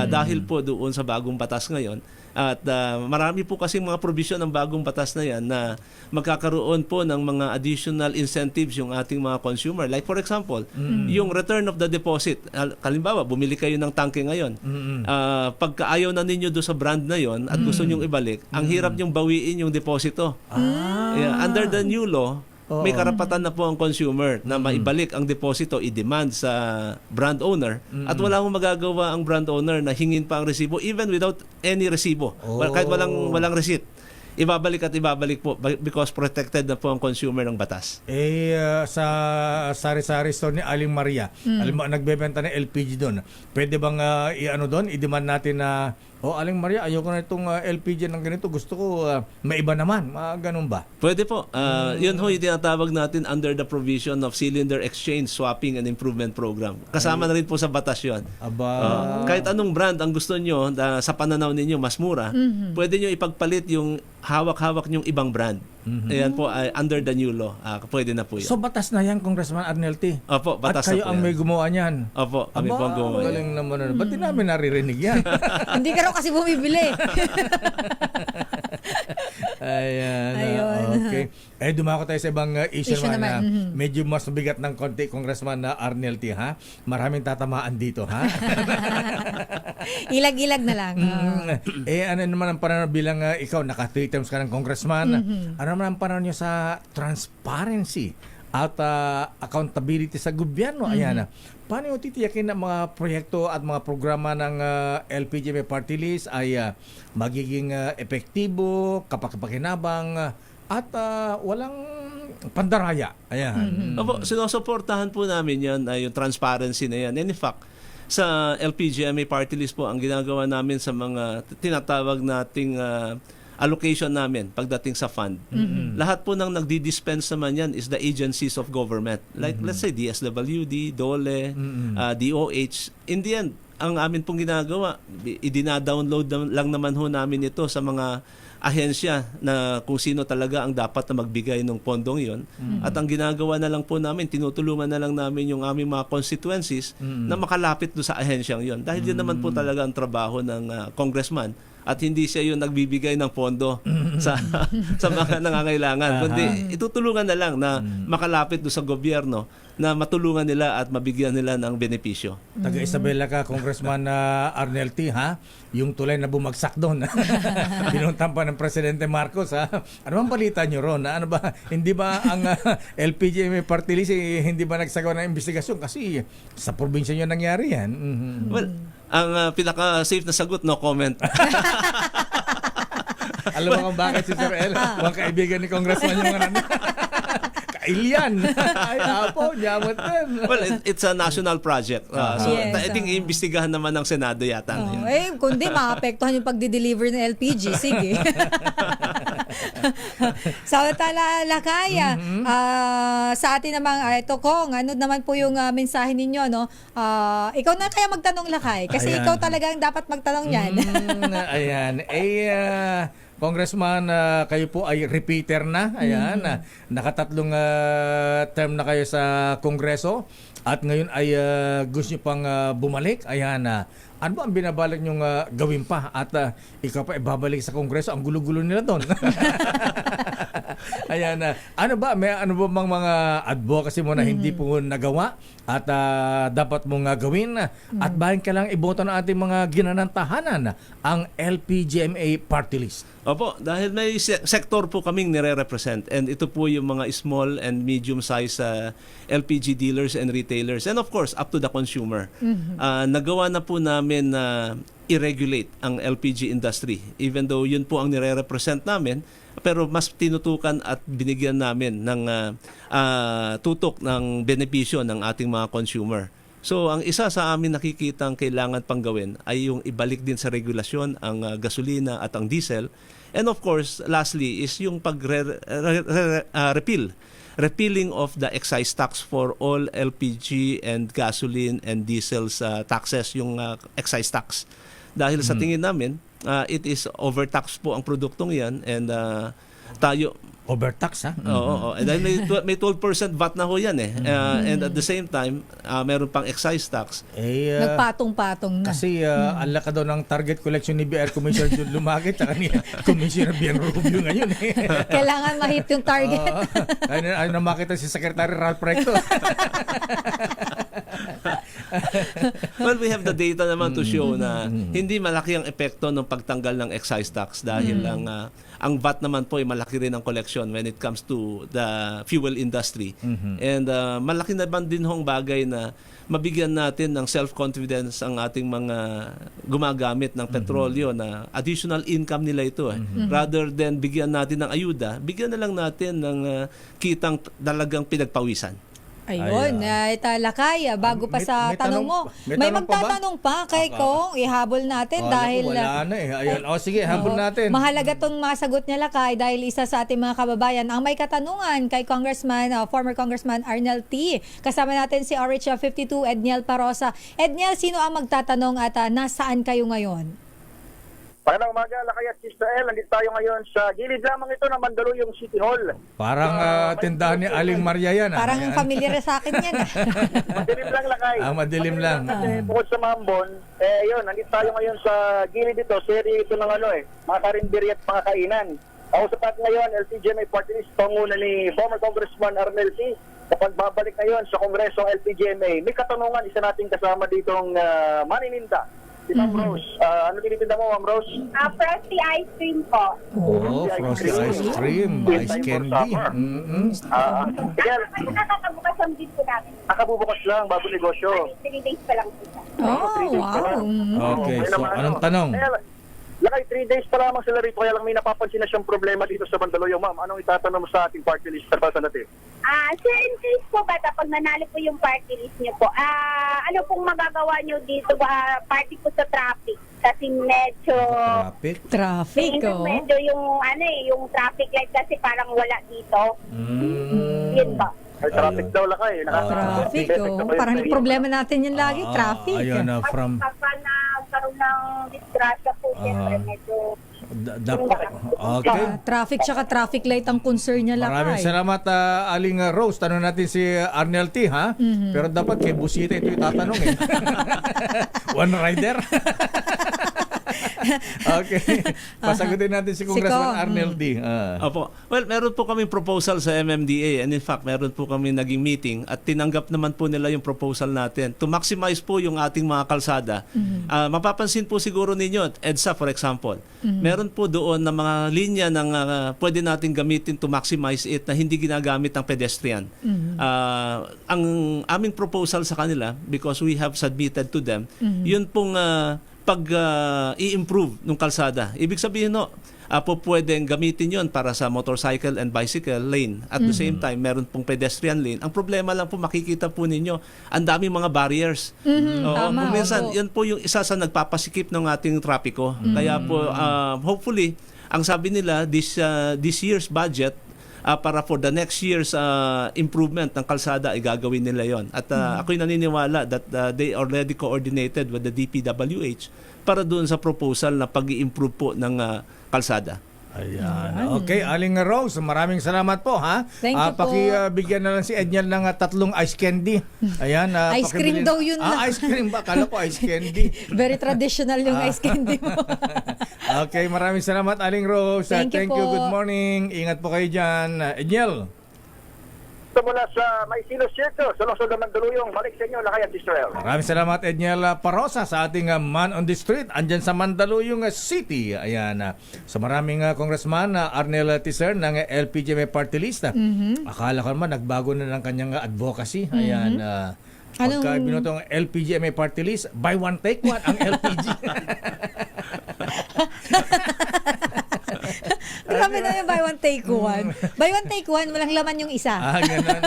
S11: Dahil po doon sa bagong batas ngayon. At marami po kasi mga provision ng bagong batas na yan na magkakaroon po ng mga additional incentives yung ating mga consumer. Like for example, yung return of the deposit. Kalimbawa, bumili kayo ng tangke ngayon. Pagka ayaw na ninyo doon sa brand na yon at gusto nyong ibalik, ang hirap nyong bawiin yung deposito. Under the new law, may karapatan na po ang consumer na maibalik ang deposito, i-demand sa brand owner at wala akong magagawa ang brand owner na hingin pa ang resibo even without any resibo. Kahit walang receipt. Ibabalik at ibabalik po because protected na po ang consumer ng batas.
S1: Sa sari-sari store ni Aling Maria, alam mo, nagbebenta ng LPG doon. Pwede bang i-demand natin na Aling Maria, ayoko na itong LPG ng ganito. Gusto ko maiba naman. Ganun ba?
S11: Pwede po. Yun ho yung tinatawag natin under the provision of Cylinder Exchange Swapping and Improvement Program. Kasama na rin po sa batas yun. Kahit anong brand ang gusto nyo sa pananaw ninyo mas mura, pwede nyo ipagpalit yung hawak-hawak nyong ibang brand. Ayan po, under the new law. Pwede na po yun.
S1: So batas na yan, Congressman Arnel T.
S11: Opo, batas
S1: at kayo
S11: na po
S1: ang
S11: yan.
S1: may gumawa niyan.
S11: Opo, kami po ang gumawa.
S1: Galing naman. Ba't di namin naririnig yan?
S9: Hindi ka raw kasi bumibili.
S1: Ayan. Okay. Dumako tayo sa ibang issue naman na medyo mas mabigat ng konti, Congressman Arnel T. Ha? Maraming tatamaan dito, ha?
S9: Ilag-ilag na lang.
S1: Ano naman ang pananaw bilang ikaw, naka 3 terms ka ng congressman, ano naman ang pananaw nyo sa transparency at accountability sa gobyerno? Ayan. Paano yung titiyakin na mga proyekto at mga programa ng LPG may party list ay magiging epektibo, kapaki-pakinabang, at walang pandaraya? Ayan.
S11: Opo, sinusuportahan po namin yan, yung transparency na yan. And in fact, sa LPGMA party list po, ang ginagawa namin sa mga tinatawag nating allocation namin pagdating sa fund. Lahat po ng nagdi-dispense naman yan is the agencies of government. Like let's say DSWD, DOLE, DOH. In the end, ang amin pong ginagawa, idina-download lang naman ho namin ito sa mga ahensya na kung sino talaga ang dapat na magbigay ng pondong yon. At ang ginagawa na lang po namin, tinutulungan na lang namin yung aming mga constituencies na makalapit do sa ahensyang yon. Dahil yun naman po talaga ang trabaho ng congressman. At hindi siya yung nagbibigay ng pondo sa mga nangangailangan. Kundi itutulungan na lang na makalapit do sa gobyerno na matulungan nila at mabigyan nila ng benepisyo.
S1: Taga Isabela ka, Congressman Arnel T. Ha? Yung tulay na bumagsak doon. Pinuntan pa ng Presidente Marcos. Ha? Ano bang balita nyo ron? Ano ba? Hindi ba ang LPG may party list hindi ba nagsagawa ng investigasyon? Kasi sa probinsya nyo nangyari yan.
S11: Well, ang pinaka-safe na sagot, no comment.
S1: Alam mo kung bakit si Sir El? Mga kaibigan ni Congressman yung mga Kailian. Ay, apo, nyamot din.
S11: Well, it's a national project. So,
S9: Yes,
S11: I think iimbestigahan naman ng Senado yata.
S9: Kundi maapektuhan yung pagdi-deliver ng LPG. Sige. Samantala, Lakaya, sa atin namang, ito Kong, ano naman po yung mensahe ninyo, no? Ikaw na kaya magtanong, Lakay. Kasi ikaw talagang dapat magtanong yan.
S1: Ayan. Congressman, kayo po ay repeater na. Ayan, nakatatlong term na kayo sa Kongreso at ngayon ay gusto niyo pang bumalik. Ayan, ano ba ang binabalak niyong gawin pa at ikaw pa ibabalik sa Kongreso? Ang gulo-gulo nila doon. Ayan, ano ba bang mga advocacy mo na hindi po nagawa at dapat mong gawin at bahin ka lang iboto ng ating mga ginanantahanan ang LPGMA party list?
S11: Opo, dahil may sektor po kaming nire-represent and ito po yung mga small and medium-sized LPG dealers and retailers and of course up to the consumer. Nagawa na po namin na i-regulate ang LPG industry even though yun po ang nire-represent namin, pero mas tinutukan at binigyan namin ng tutok ng benepisyo ng ating mga consumer. So ang isa sa amin nakikitang kailangan pang gawin ay yung ibalik din sa regulasyon ang gasolina at ang diesel. And of course, lastly is yung repealing of the excise tax for all LPG and gasoline and diesel taxes, yung excise tax. Dahil sa tingin namin, it is overtax po ang produktong yan and tayo
S1: Overtax, ha?
S11: Oo. And then may 12% VAT na ho yan eh. And at the same time, meron pang excise tax.
S9: Nagpatong-patong na.
S1: Kasi ang laka daw ng target collection ni BR Commissioner Jun Lumaki at ni Commissioner Bien Rubio ngayon eh.
S9: Kailangan ma-hit yung target.
S1: Ayun na makita si Secretary Ralph Recto.
S11: Well, we have the data naman to show na hindi malaki ang epekto ng pagtanggal ng excise tax dahil ang VAT naman po ay malaki rin ang collection when it comes to the fuel industry. And malaki naman din hong bagay na mabigyan natin ng self-confidence ang ating mga gumagamit ng petrolyo na additional income nila ito. Rather than bigyan natin ng ayuda, bigyan na lang natin ng kitang talagang pinagpawisan.
S9: Ayun, Lakay, bago pa sa tanong mo. May magtatanong pa kay Kong, ihabol natin dahil
S1: wala na eh. Ayun, sige, habol natin.
S9: Mahalaga tong masagot niya, Lakay, dahil isa sa ating mga kababayan ang may katanungan kay former Congressman Arnel T. Kasama natin si RH 52 Edniel Parosa. Edniel, sino ang magtatanong at nasaan kayo ngayon?
S4: Magandang umaga, Lakay at Sister El. Nandito tayo ngayon sa gilid lamang ito ng Mandaluyong City Hall.
S1: Parang tindahan ni Aling Maria yan.
S9: Parang familiar sa akin yan.
S4: Madilim lang, Lakay.
S1: Madilim lang.
S4: Kasi bukod sa Mambon, yun, nandito tayo ngayon sa gilid ito. Seri ito ng mga karinderi at mga kainan. Ako sa natin ngayon, LPGMA Party List, panguna ni former Congressman Arnel T. Kapag babalik ngayon sa Kongreso LPGMA, may katanungan, isa nating kasama ditong manininda. Si Ma'am Rose. Ano tinitinda mo, Ma'am Rose?
S12: Frosty ice cream po.
S1: Frosty ice cream. Ice candy.
S4: Again,
S12: Nakakabukas ang bid po namin.
S4: nakabubukas lang, bago negosyo.
S12: 3 days pa lang po siya.
S9: Wow.
S1: Okay, so anong tanong?
S4: Lakay, 3 days pa lamang sila rito, kaya lang may napapansin na siyang problema dito sa Mandaluyong. Ma'am, anong itatanong mo sa ating party list? Natin?
S12: Sir, in case po ba, kapag nanalo po yung party list niyo po, ano pong magagawa niyo dito, party po sa traffic? Kasi medyo...
S9: Traffic,
S12: medyo yung traffic light kasi parang wala dito. Yun ba?
S4: Ay, traffic daw, Lakay.
S9: Traffic, Parang problema natin yan lagi, traffic.
S1: Ayun, from...
S12: Kapag nagkaroon ng disgrasya po, siyempre medyo...
S1: Okay.
S9: Traffic tsaka traffic light ang concern niya, Lakay.
S1: Maraming salamat, Aling Rose. Tanong natin si Arnel T, ha? Pero dapat kay Busita ito itatanong eh. One rider. Okay. Pasagutin natin si Congressman Arnel D.
S11: Opo. Well, meron po kaming proposal sa MMDA and in fact, meron po kami naging meeting at tinanggap naman po nila yung proposal natin to maximize po yung ating mga kalsada. Mapapansin po siguro ninyo, EDSA for example, meron po doon na mga linya ng pwede natin gamitin to maximize it na hindi ginagamit ng pedestrian. Ang aming proposal sa kanila, because we have submitted to them, yun pong i-improve ng kalsada. Ibig sabihin po pwedeng gamitin yon para sa motorcycle and bicycle lane. At the same time, meron pong pedestrian lane. Ang problema lang po, makikita po ninyo, ang daming mga barriers.
S9: Tama,
S11: minsan, yan po yung isa sa nagpapasikip ng ating trapiko. Kaya po, hopefully, ang sabi nila, this year's budget, para for the next year's improvement ng kalsada ay gagawin nila yon. At ako'y naniniwala that they already coordinated with the DPWH para doon sa proposal na pag-i-improve po ng kalsada.
S1: Ayan. Okay, Aling Rose, maraming salamat po, ha?
S9: Thank you po.
S1: Pakibigyan na lang si Edniel ng 3 ice candy. Ayan.
S9: Ice cream daw yun lang.
S1: Ice cream ba? Kala ko ice candy.
S9: Very traditional yung ice candy mo.
S1: Okay, maraming salamat, Aling Rose.
S9: Thank you po.
S1: Good morning. Ingat po kayo dyan. Edniel.
S4: Ito mula sa Maisilos Circle, sa Lungsod ng Mandaluyong. Balik sa inyo, Lakay at Israel.
S1: Maraming salamat, Edniel Parosa, sa ating Man on the Street. Andyan sa Mandaluyong City. Ayan. Sa maraming congressman, Arnel Tiser ng LPG Party List. Akala ko naman, nagbago na ng kanyang advocacy. Ayan. Pagka binutong LPG Party List, buy one, take one ang LPG.
S9: Grabe na yung buy one, take one. Buy one, take one, walang laman yung isa.
S1: Ganun.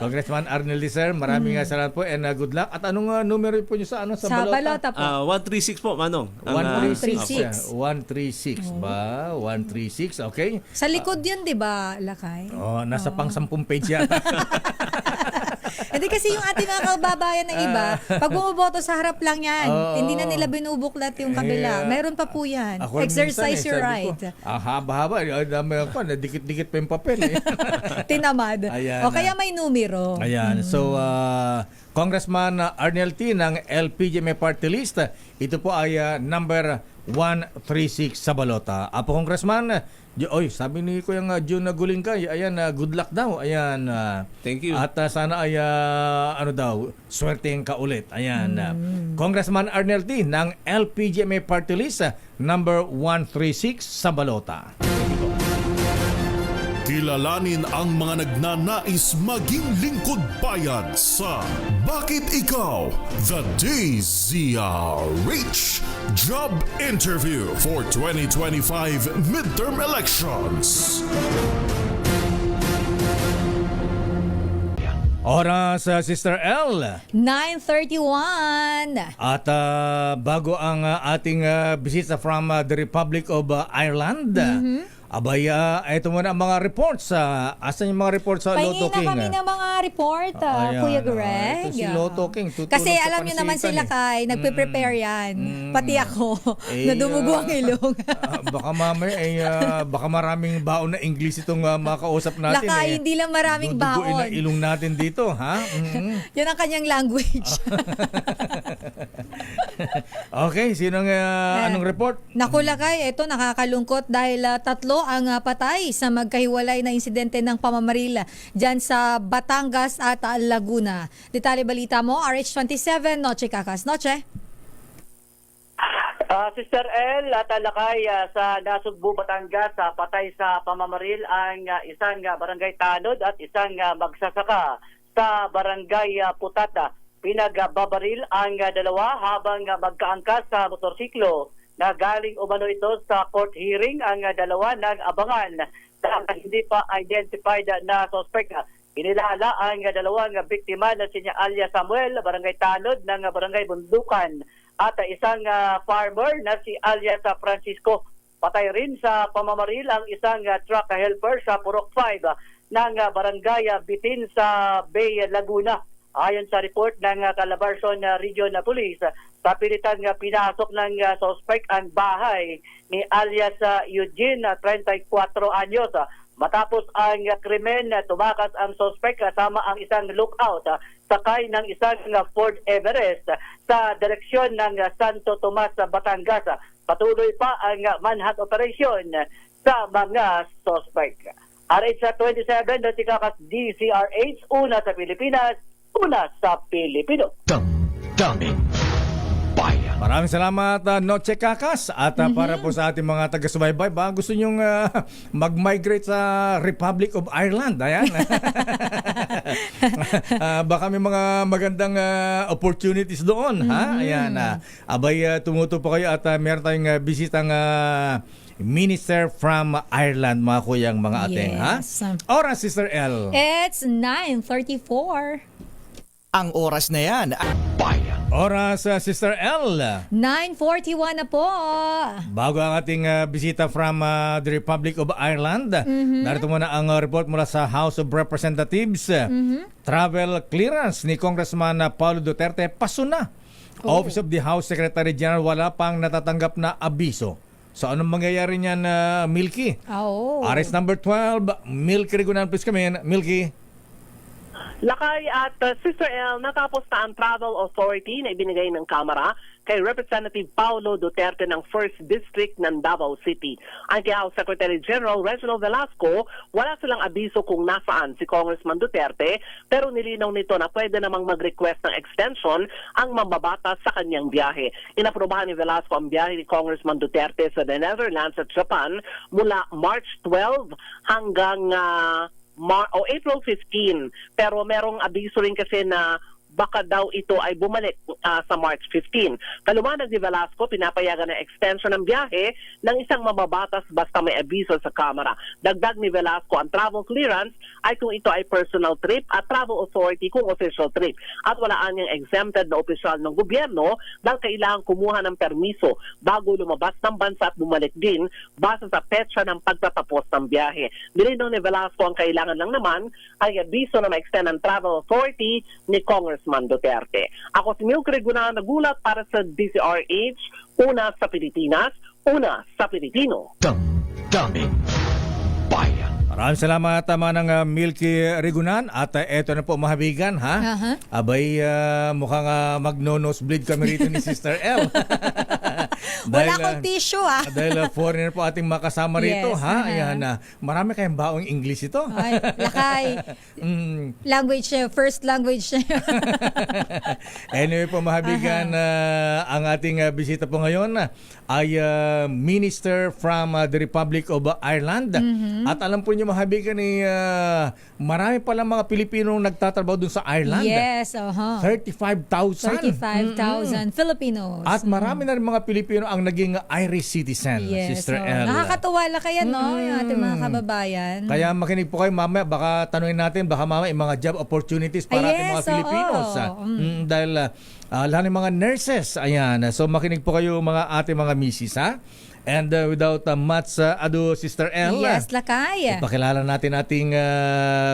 S1: Congressman Arnel Tiser, maraming salamat po and good luck. At anong numero po nyo sa balota?
S9: Balota po.
S11: 136 po, Manong.
S1: 136. 136 ba? 136, okay.
S9: Sa likod yun, di ba, Lakay?
S1: Nasa pang 10 page yata.
S9: Hindi kasi yung ating mga kababayan na iba, pag bumoboto sa harap lang yan. Hindi na nila binubuklat yung kabila. Meron pa po yan. Exercise your right.
S1: Haba-haba. Dami ako. Dikit-dikit pa yung papel.
S9: Tinamad.
S1: Ayan.
S9: O kaya may numero.
S1: Ayan. So, Congressman Arnel T. ng LPG Party List. Ito po ay number 136 sa balota. Apo, Congressman, sabi ni Kuya June Gulingkay, ayan, good luck daw. Ayan.
S11: Thank you.
S1: At sana ay, swerteng ka ulit. Ayan. Congressman Arnel T. ng LPG Party List, number 136 sa balota.
S6: Kilalanin ang mga nagnanais maging lingkod bayan sa Bakit Ikaw? The DZRH Job Interview for 2025 Midterm Elections.
S1: Oras, Sister L.
S9: 9:31.
S1: At bago ang ating bisita from the Republic of Ireland, abay, ito muna ang mga reports. Asan yung mga reports sa Lotto King?
S9: Pahingin na kami ng mga report, Kuya Greg.
S1: Ito si Lotto King.
S9: Kasi alam nyo naman sila kay, nagpe-prepare yan. Pati ako, na dumugo ang ilong.
S1: Baka mamaya, baka maraming baon na English itong makausap natin.
S9: Lakay, hindi lang maraming
S1: duduguin
S9: baon.
S1: ang ilong natin dito, ha?
S9: Yan ang kanyang language.
S1: Okay, anong report?
S9: Naku, Lakay, ito nakakalungkot dahil 3 ang patay sa magkahiwalay na insidente ng pamamaril dyan sa Batangas at Laguna. Detalye balita mo, RH27, Noche Kakas. Noche.
S13: Sister L, Lakay, sa Nasugbu, Batangas, patay sa pamamaril ang isang barangay Tanod at isang magsasaka sa barangay Putata. Pinagbabaril ang dalawa habang magkaangkas sa motorsiklo. Na galing umano ito sa court hearing, ang dalawa nag-abangan dahil hindi pa identified na suspect. Inilala ang dalawang biktima na si Alia Samuel, barangay Tanod ng barangay Bundukan, at isang farmer na si Alias Francisco. Patay rin sa pamamaril ang isang truck helper sa Purok 5 ng barangay Bitin sa Bay, Laguna. Ayon sa report ng Calabarzon Region Police, kapilitan pinasok ng suspect ang bahay ni alias Eugene, 34 anyos. Matapos ang krimen, tumakas ang suspect kasama ang isang lookout sakay ng isang Ford Everest sa direksyon ng Santo Tomas, Batangas. Patuloy pa ang manhunt operation sa mga suspect. RH27, Dotikakas, DZRH, una sa Pilipinas, una sa Pilipino.
S2: Damdamin Bayan.
S1: Maraming salamat, Noche Kakas. At para po sa ating mga taga-subaybay, gusto nyong mag-migrate sa Republic of Ireland. Ayan. Baka may mga magandang opportunities doon. Ha? Ayan. Abay, tumuto po kayo at meron tayong bisitang Minister from Ireland, mga kuyang mga ateng.
S9: Yes.
S1: Ha? Oras, Sister L.
S9: It's 9:34.
S8: Ang oras na yan.
S2: Bayan.
S1: Oras, Sister L.
S9: 9:41 na po.
S1: Bago ang ating bisita from the Republic of Ireland, narito muna ang report mula sa House of Representatives. Travel clearance ni Congressman Paulo Duterte paso na. Office of the House Secretary General wala pang natatanggap na abiso So anong mangyayari niyan, Milky?
S9: Oo.
S1: Arrest number 12, Milky Rigunan, please come in. Milky.
S14: Lakay at Sister L, natapos na ang travel authority na ibinigay ng Kamara kay Representative Paulo Duterte ng 1st District ng Davao City. Ang kay House Secretary General Reginald Velasco, wala silang abiso kung nasaan si Congressman Duterte, pero nilinaw nito na pwede namang mag-request ng extension ang mambabatas sa kanyang biyahe. Inaprobahan ni Velasco ang biyahe ni Congressman Duterte sa the Netherlands at Japan mula March 12 hanggang April 15, pero merong abiso rin kasi na baka daw ito ay bumalik sa March 15. Kalumanag ni Velasco, pinapayagan ng extension ng biyahe ng isang mamabatas basta may abiso sa Kamara. Dagdag ni Velasco, ang travel clearance ay kung ito ay personal trip at travel authority kung official trip. At walaan niyang exempted na opisyal ng gobyerno dahil kailangan kumuha ng permiso bago lumabas ng bansa at bumalik din base sa petsa ng pagtatapos ng biyahe. Nilinaw ni Velasco ang kailangan lang naman ay abiso na ma-extend ang travel authority ni Congressman Duterte. Ako si Milky Rigunan, nagulat para sa DCRH, una sa Pilipinas, una sa Pilipino.
S2: Damdamin Bayan.
S1: Maraming salamat ng Milky Rigunan at eto na po mahabigan ha. Abay mukhang magno-nosebleed kami rito ni Sister L.
S9: Wala akong tissue
S1: Dahil foreigner po ating makasama rito ha. Ayan, marami kayong baong English ito.
S9: Ay, lakay. Language niya, first language niya.
S1: Anyway po mahabigan, ang ating bisita po ngayon ay Minister from the Republic of Ireland. At alam po niyo mahabigan marami palang mga Pilipinong nagtatrabaho dun sa Ireland.
S9: Yes,
S1: 35,000.
S9: 35,000 Filipinos.
S1: At marami na rin mga Pilipino ang naging Irish citizen,
S9: yes,
S1: Sister L.
S9: Nakakatuwa lang kaya, no? Yung ating mga kababayan.
S1: Kaya makinig po kayo mamaya, baka tanungin natin, baka mamaya yung mga job opportunities para ating mga Filipinos. Dahil lahat ng mga nurses, ayan. So makinig po kayo mga ating mga misis, ha? And without much ado, Sister L,
S9: yes, lakay.
S1: ipakilala natin ating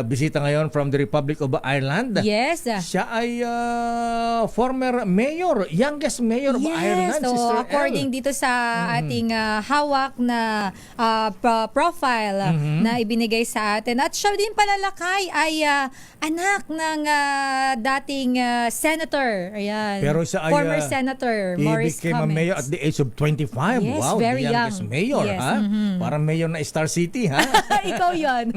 S1: bisita ngayon from the Republic of Ireland.
S9: Yes.
S1: Siya ay former mayor, youngest mayor of Ireland,
S9: so
S1: Sister
S9: according
S1: L.
S9: dito sa ating hawak na profile na ibinigay sa atin. At siya din pala, lakay, ay anak ng dating senator. Ayan.
S1: Pero siya ay
S9: former senator, Maurice
S1: became
S9: Cummings.
S1: a mayor at the age of 25.
S9: Yes,
S1: wow,
S9: very
S1: youngest
S9: young.
S1: mayor,
S9: Yes,
S1: ha? Parang mayor na Star City, ha?
S9: Ikaw yun.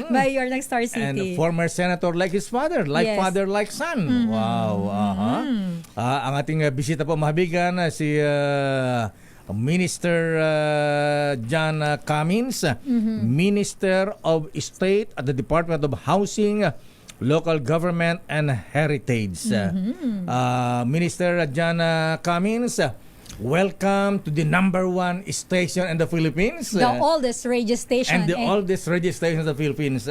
S9: Mayor ng Star
S1: And
S9: City.
S1: former senator like his father, like
S9: Yes.
S1: father, like son. Wow. Ang ating bisita po mahabigan, si Minister John Cummings, Minister of State at the Department of Housing, Local Government and Heritage. Minister John Cummings, welcome to the #1 station in the Philippines.
S9: The oldest radio station.
S1: And the oldest radio station in the Philippines,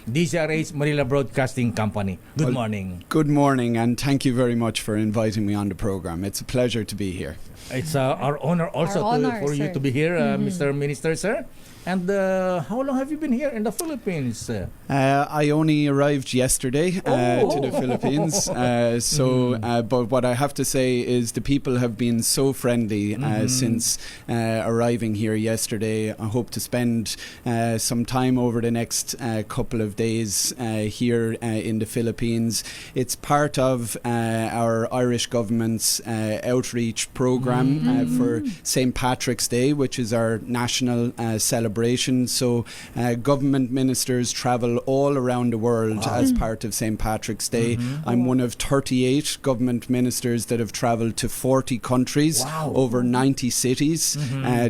S1: DCRH Manila Broadcasting Company. Good morning.
S15: Good morning, and thank you very much for inviting me on the program. It's a pleasure to be here.
S1: It's our honor also for you to be here, Mr. Minister, sir. And how long have you been here in the Philippines?
S15: I only arrived yesterday to the Philippines. But what I have to say is the people have been so friendly since arriving here yesterday. I hope to spend some time over the next couple of days here in the Philippines. It's part of our Irish government's outreach program for St. Patrick's Day, which is our national celebration. So government ministers travel all around the world as part of St. Patrick's Day. I'm one of 38 government ministers that have travelled to 40 countries, over 90 cities,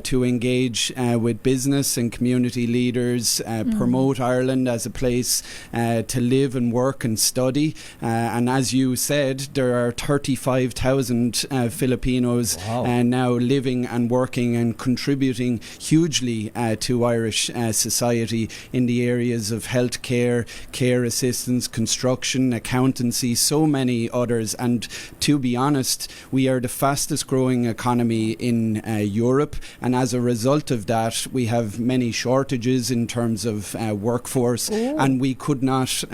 S15: to engage with business and community leaders, promote Ireland as a place to live and work and study. And as you said, there are 35,000 Filipinos now living and working and contributing hugely to to Irish society in the areas of healthcare, care assistance, construction, accountancy, so many others. And to be honest, we are the fastest growing economy in Europe, and as a result of that, we have many shortages in terms of workforce, and we could not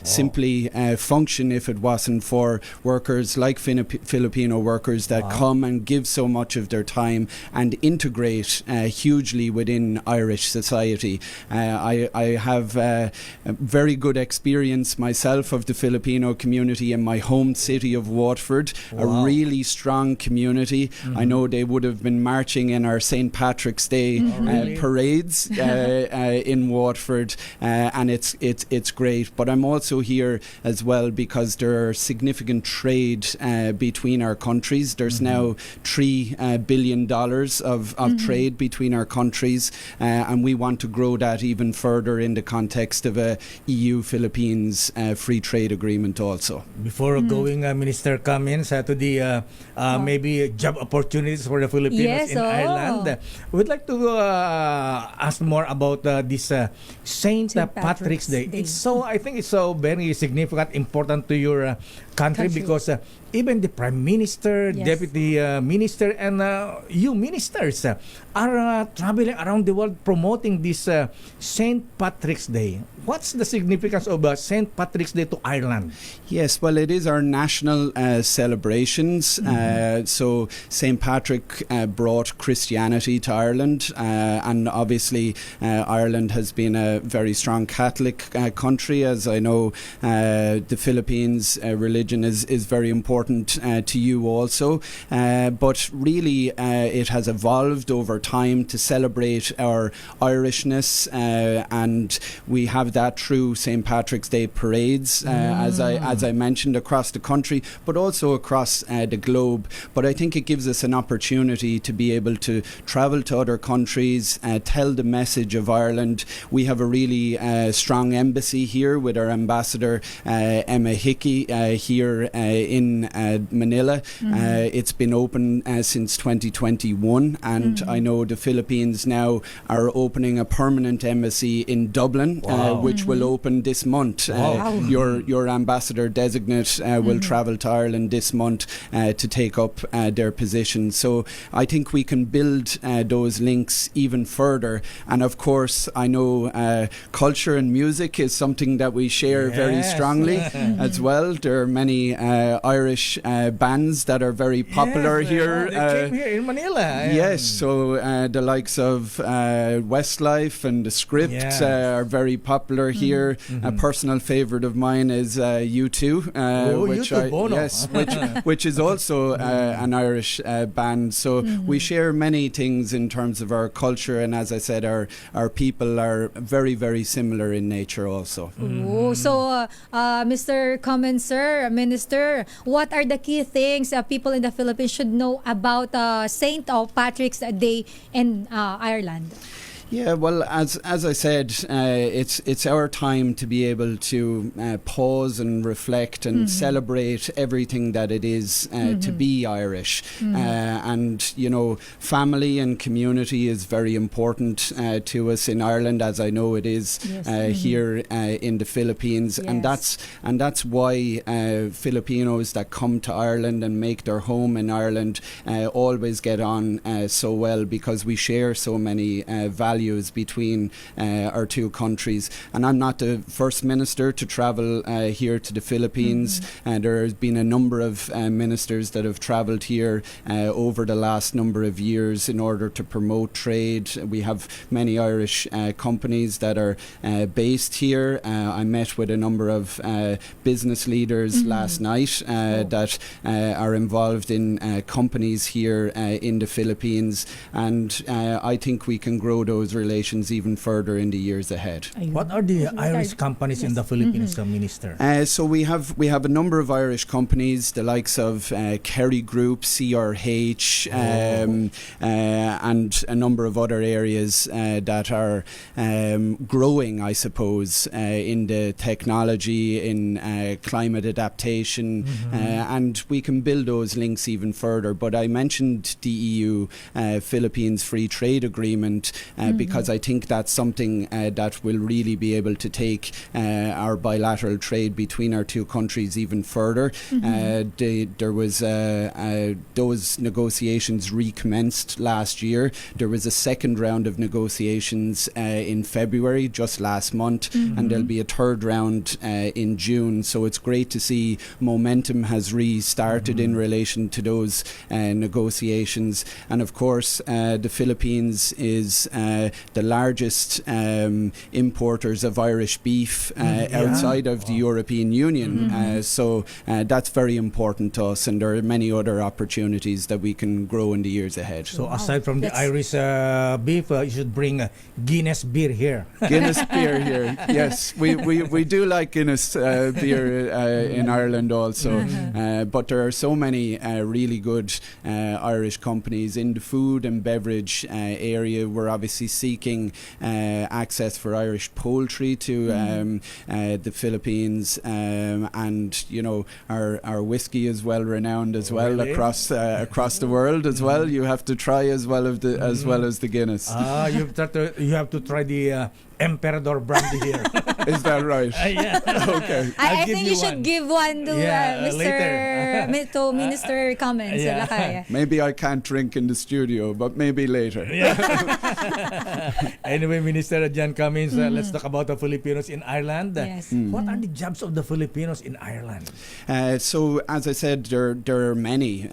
S15: simply function if it wasn't for workers like Filipino workers that come and give so much of their time and integrate hugely within Irish society. I have a very good experience myself of the Filipino community in my home city of Waterford, a really strong community. I know they would have been marching in our St. Patrick's Day parades in Waterford, and it's great. But I'm also here as well because there are significant trade between our countries. There's now $3 billion of trade between our countries, and we want to grow that even further in the context of a EU-Philippines free trade agreement also.
S1: Before going, Minister Cummins, to the maybe job opportunities for the Filipinos in Ireland, we'd like to ask more about this St. Patrick's Day. I think it's so very significant, important to your country because even the Prime Minister, Deputy Minister, and you ministers are traveling around the world promoting this St. Patrick's Day. What's the significance of St. Patrick's Day to Ireland?
S15: Yes, well, it is our national celebrations. So St. Patrick brought Christianity to Ireland, and obviously Ireland has been a very strong Catholic country. As I know, the Philippines religion is very important to you also. But really, it has evolved over time to celebrate our Irishness, and we have that through St. Patrick's Day parades, as I mentioned, across the country, but also across the globe. But I think it gives us an opportunity to be able to travel to other countries, tell the message of Ireland. We have a really strong embassy here with our ambassador Emma Hickey here in Manila. It's been open since 2021, and I know the Philippines now are opening a permanent embassy in Dublin, which will open this month. Your ambassador designate will travel to Ireland this month to take up their position. So I think we can build those links even further. And of course, I know culture and music is something that we share very strongly as well. There are many Irish bands that are very popular here.
S1: They came here in Manila.
S15: Yes, so the likes of Westlife and The Script are very popular here. A personal favourite of mine is U2, which is also an Irish band. So we share many things in terms of our culture, and as I said, our people are very, very similar in nature also.
S9: So, Mr. Cummins, sir, Minister, what are the key things people in the Philippines should know about St. Patrick's Day in Ireland?
S15: Yeah, well, as I said, it's our time to be able to pause and reflect and celebrate everything that it is to be Irish. And, you know, family and community is very important to us in Ireland, as I know it is here in the Philippines. And that's why Filipinos that come to Ireland and make their home in Ireland always get on so well, because we share so many values between our two countries. And I'm not the first minister to travel here to the Philippines. There has been a number of ministers that have travelled here over the last number of years in order to promote trade. We have many Irish companies that are based here. I met with a number of business leaders last night that are involved in companies here in the Philippines, and I think we can grow those relations even further in the years ahead.
S1: What are the Irish companies in the Philippines, Minister?
S15: So we have a number of Irish companies, the likes of Kerry Group, CRH, and a number of other areas that are growing, I suppose, in the technology, in climate adaptation, and we can build those links even further. But I mentioned the EU Philippines Free Trade Agreement because I think that's something that will really be able to take our bilateral trade between our two countries even further. There was those negotiations recommenced last year. There was a second round of negotiations in February, just last month, and there'll be a third round in June. So it's great to see momentum has restarted in relation to those negotiations. And of course, the Philippines is the largest importers of Irish beef outside of the European Union. So that's very important to us, and there are many other opportunities that we can grow in the years ahead.
S1: So aside from the Irish beef, you should bring Guinness beer here.
S15: Guinness beer here, yes. We do like Guinness beer in Ireland also. But there are so many really good Irish companies in the food and beverage area. We're obviously seeking access for Irish poultry to the Philippines, and you know our whiskey is well renowned as well,
S1: really?
S15: across the world as well. You have to try as well as the Guinness.
S1: You have to try the Emperador brandy here.
S15: Is that right?
S1: Yeah.
S15: Okay.
S9: I think you should give one to to Minister Cummins.
S15: Maybe I can't drink in the studio, but maybe later.
S1: Anyway, Minister Jan Cummins, let's talk about the Filipinos in Ireland.
S9: Yes.
S1: What are the jobs of the Filipinos in Ireland?
S15: So, as I said, there are many.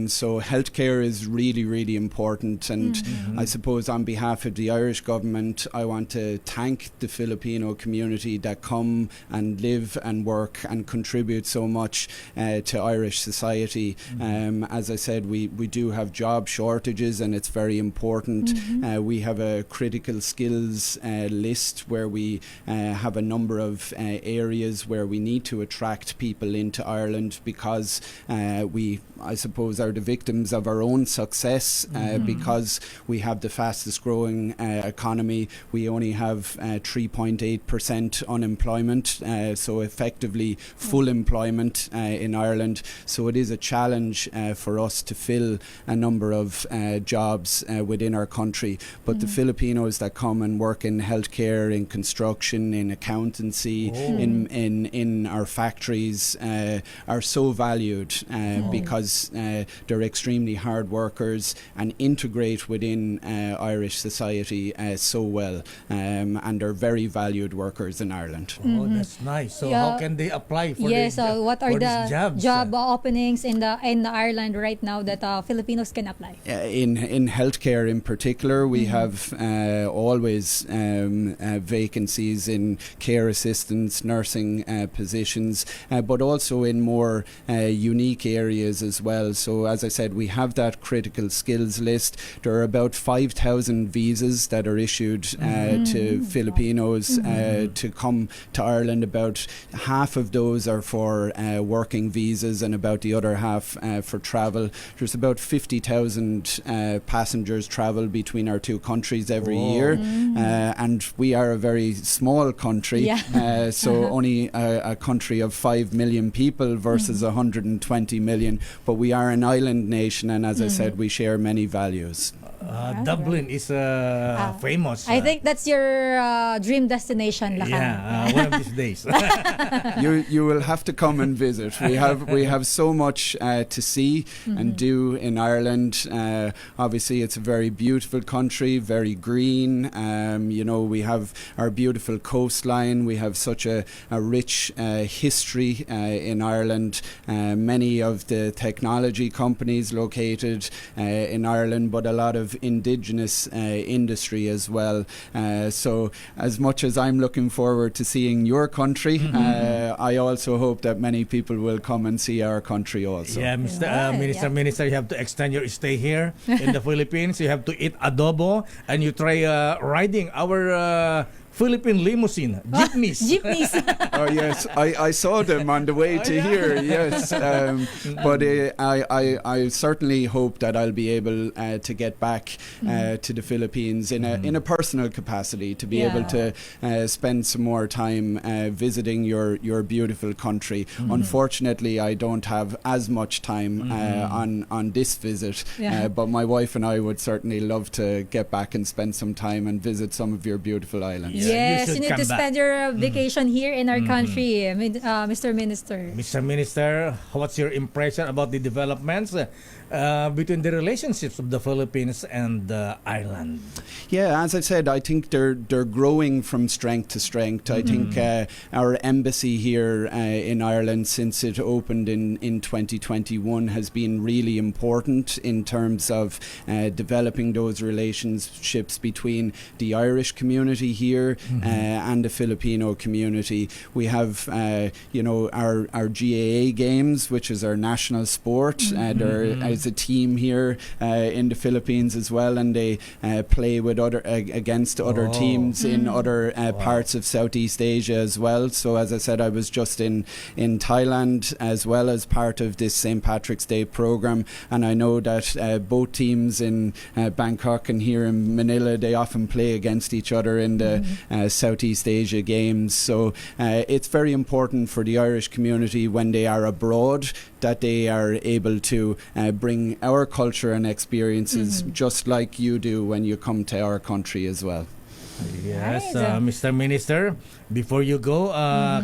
S15: So, healthcare is really, really important. And I suppose on behalf of the Irish government, I want to thank the Filipino community that come and live and work and contribute so much to Irish society. As I said, we do have job shortages, and it's very important. We have a critical skills list where we have a number of areas where we need to attract people into Ireland, because I suppose, are the victims of our own success, because we have the fastest growing economy. We only have 3.8% unemployment, so effectively full employment in Ireland. So it is a challenge for us to fill a number of jobs within our country. But the Filipinos that come and work in healthcare, in construction, in accountancy, in our factories are so valued because they're extremely hard workers and integrate within Irish society so well. And they're very valued workers in Ireland.
S1: Oh, that's nice. So how can they apply for
S9: what are the
S1: jobs?
S9: job openings in Ireland right now that Filipinos can apply?
S15: In healthcare in particular, we have always vacancies in care assistants, nursing positions, but also in more unique areas as well. So as I said, we have that critical skills list. There are about 5,000 visas that are issued to Filipinos to come to Ireland. About half of those are for working visas, and about the other half for travel. There's about 50,000 passengers travel between our two countries every year, and we are a very small country, so only a country of 5 million people versus 120 million, but we are an island nation, and as I said, we share many values.
S1: Dublin is famous.
S9: I think that's your dream destination, Lacan.
S1: Yeah, one of these days.
S15: You will have to come and visit. We have so much to see and do in Ireland. Obviously, it's a very beautiful country, very green. We have our beautiful coastline. We have such a rich history in Ireland. Many of the technology companies located in Ireland, but a lot of indigenous industry as well. So as much as I'm looking forward to seeing your country, I also hope that many people will come and see our country also.
S1: Yeah, Minister, you have to extend your stay here in the Philippines. You have to eat adobo, and you try riding our Philippine limousine, jeepneys.
S9: Jeepneys.
S15: Oh yes, I saw them on the way to here. Yes, but I certainly hope that I'll be able to get back to the Philippines in a personal capacity, to be able to spend some more time visiting your beautiful country. Unfortunately, I don't have as much time on this visit, but my wife and I would certainly love to get back and spend some time and visit some of your beautiful islands.
S9: Yes,
S1: you
S9: you
S1: should
S9: need
S1: come
S9: to
S1: back.
S9: spend your vacation here in our country, Mr. Minister.
S1: Mr. Minister, what's your impression about the developments between the relationships of the Philippines and Ireland?
S15: Yeah, as I said, I think they're growing from strength to strength. I think our embassy here in Ireland, since it opened in 2021, has been really important in terms of developing those relationships between the Irish community here and the Filipino community. We have, our GAA games, which is our national sport. There is a team here in the Philippines as well, and they play with against other teams in other parts of Southeast Asia as well. So as I said, I was just in Thailand as well as part of this St. Patrick's Day program, and I know that both teams in Bangkok and here in Manila, they often play against each other in the Southeast Asia games. So it's very important for the Irish community when they are abroad that they are able to bring our culture and experiences just like you do when you come to our country as well.
S1: Yes, Mr. Minister, before you go,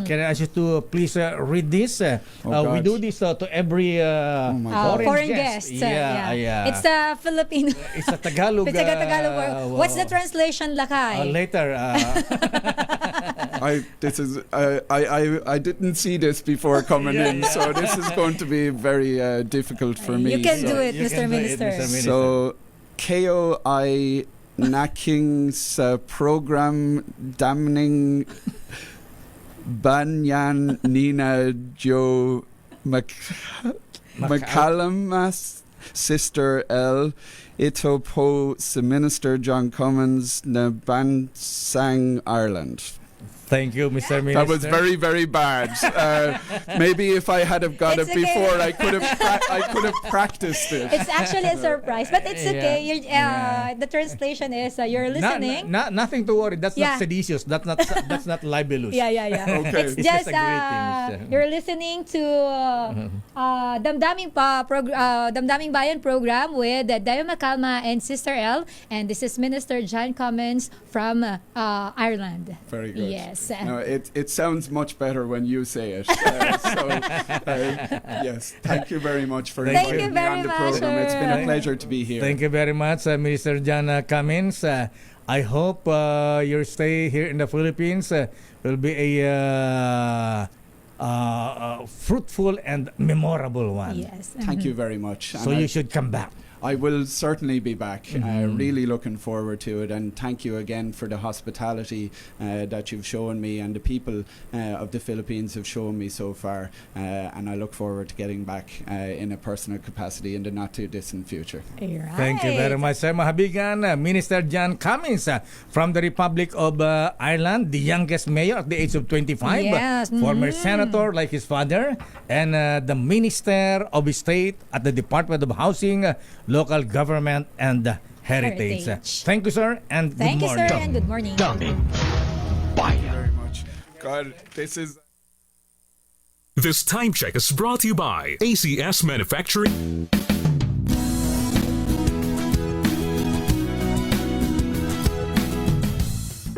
S1: can I ask you to please read this? We do this to every
S9: foreign guest.
S1: Yeah.
S9: It's a Filipino.
S1: It's a Tagalog.
S9: It's a Tagalog word. What's the translation, Lakay?
S1: Later.
S15: I didn't see this before coming in, so this is going to be very difficult for me.
S9: You can do it, Mr. Minister.
S15: So, KOI Naking sa program damning Banyan Nina Jo McCallum Sister L. Ito po sa Minister John Cummins na Bansang Ireland.
S1: Thank you, Mr. Minister.
S15: That was very, very bad. Maybe if I had have got it before, I could have practiced it.
S9: It's actually a surprise, but it's okay. The translation is you're listening.
S1: Nothing to worry. That's not seditious. That's not libelous.
S9: Yeah.
S15: Okay.
S9: It's just you're listening to Damdaming Bayan program with Dayo Macalma and Sister L, and this is Minister John Cummins from Ireland.
S15: Very good.
S9: Yes.
S15: No, it sounds much better when you say it. Yes, thank you very much for inviting me on the program. It's been a pleasure to be here.
S1: Thank you very much, Minister John Cummins. I hope your stay here in the Philippines will be a fruitful and memorable one.
S9: Yes.
S15: Thank you very much.
S1: So you should come back.
S15: I will certainly be back. Really looking forward to it, and thank you again for the hospitality that you've shown me, and the people of the Philippines have shown me so far, and I look forward to getting back in a personal capacity in the not too distant future.
S9: Right.
S1: Thank you very much, sir. Mahabigan, Minister John Cummins from the Republic of Ireland, the youngest mayor at the age of 25,
S9: Yes.
S1: former senator like his father, and the Minister of State at the Department of Housing, Local Government and Heritage. Thank you, sir, and
S9: Thank
S1: good
S9: you,
S1: morning.
S9: sir, and good morning.
S2: Daming Bayan.
S15: Very much. God, this is...
S16: This time check is brought to you by ACS Manufacturing.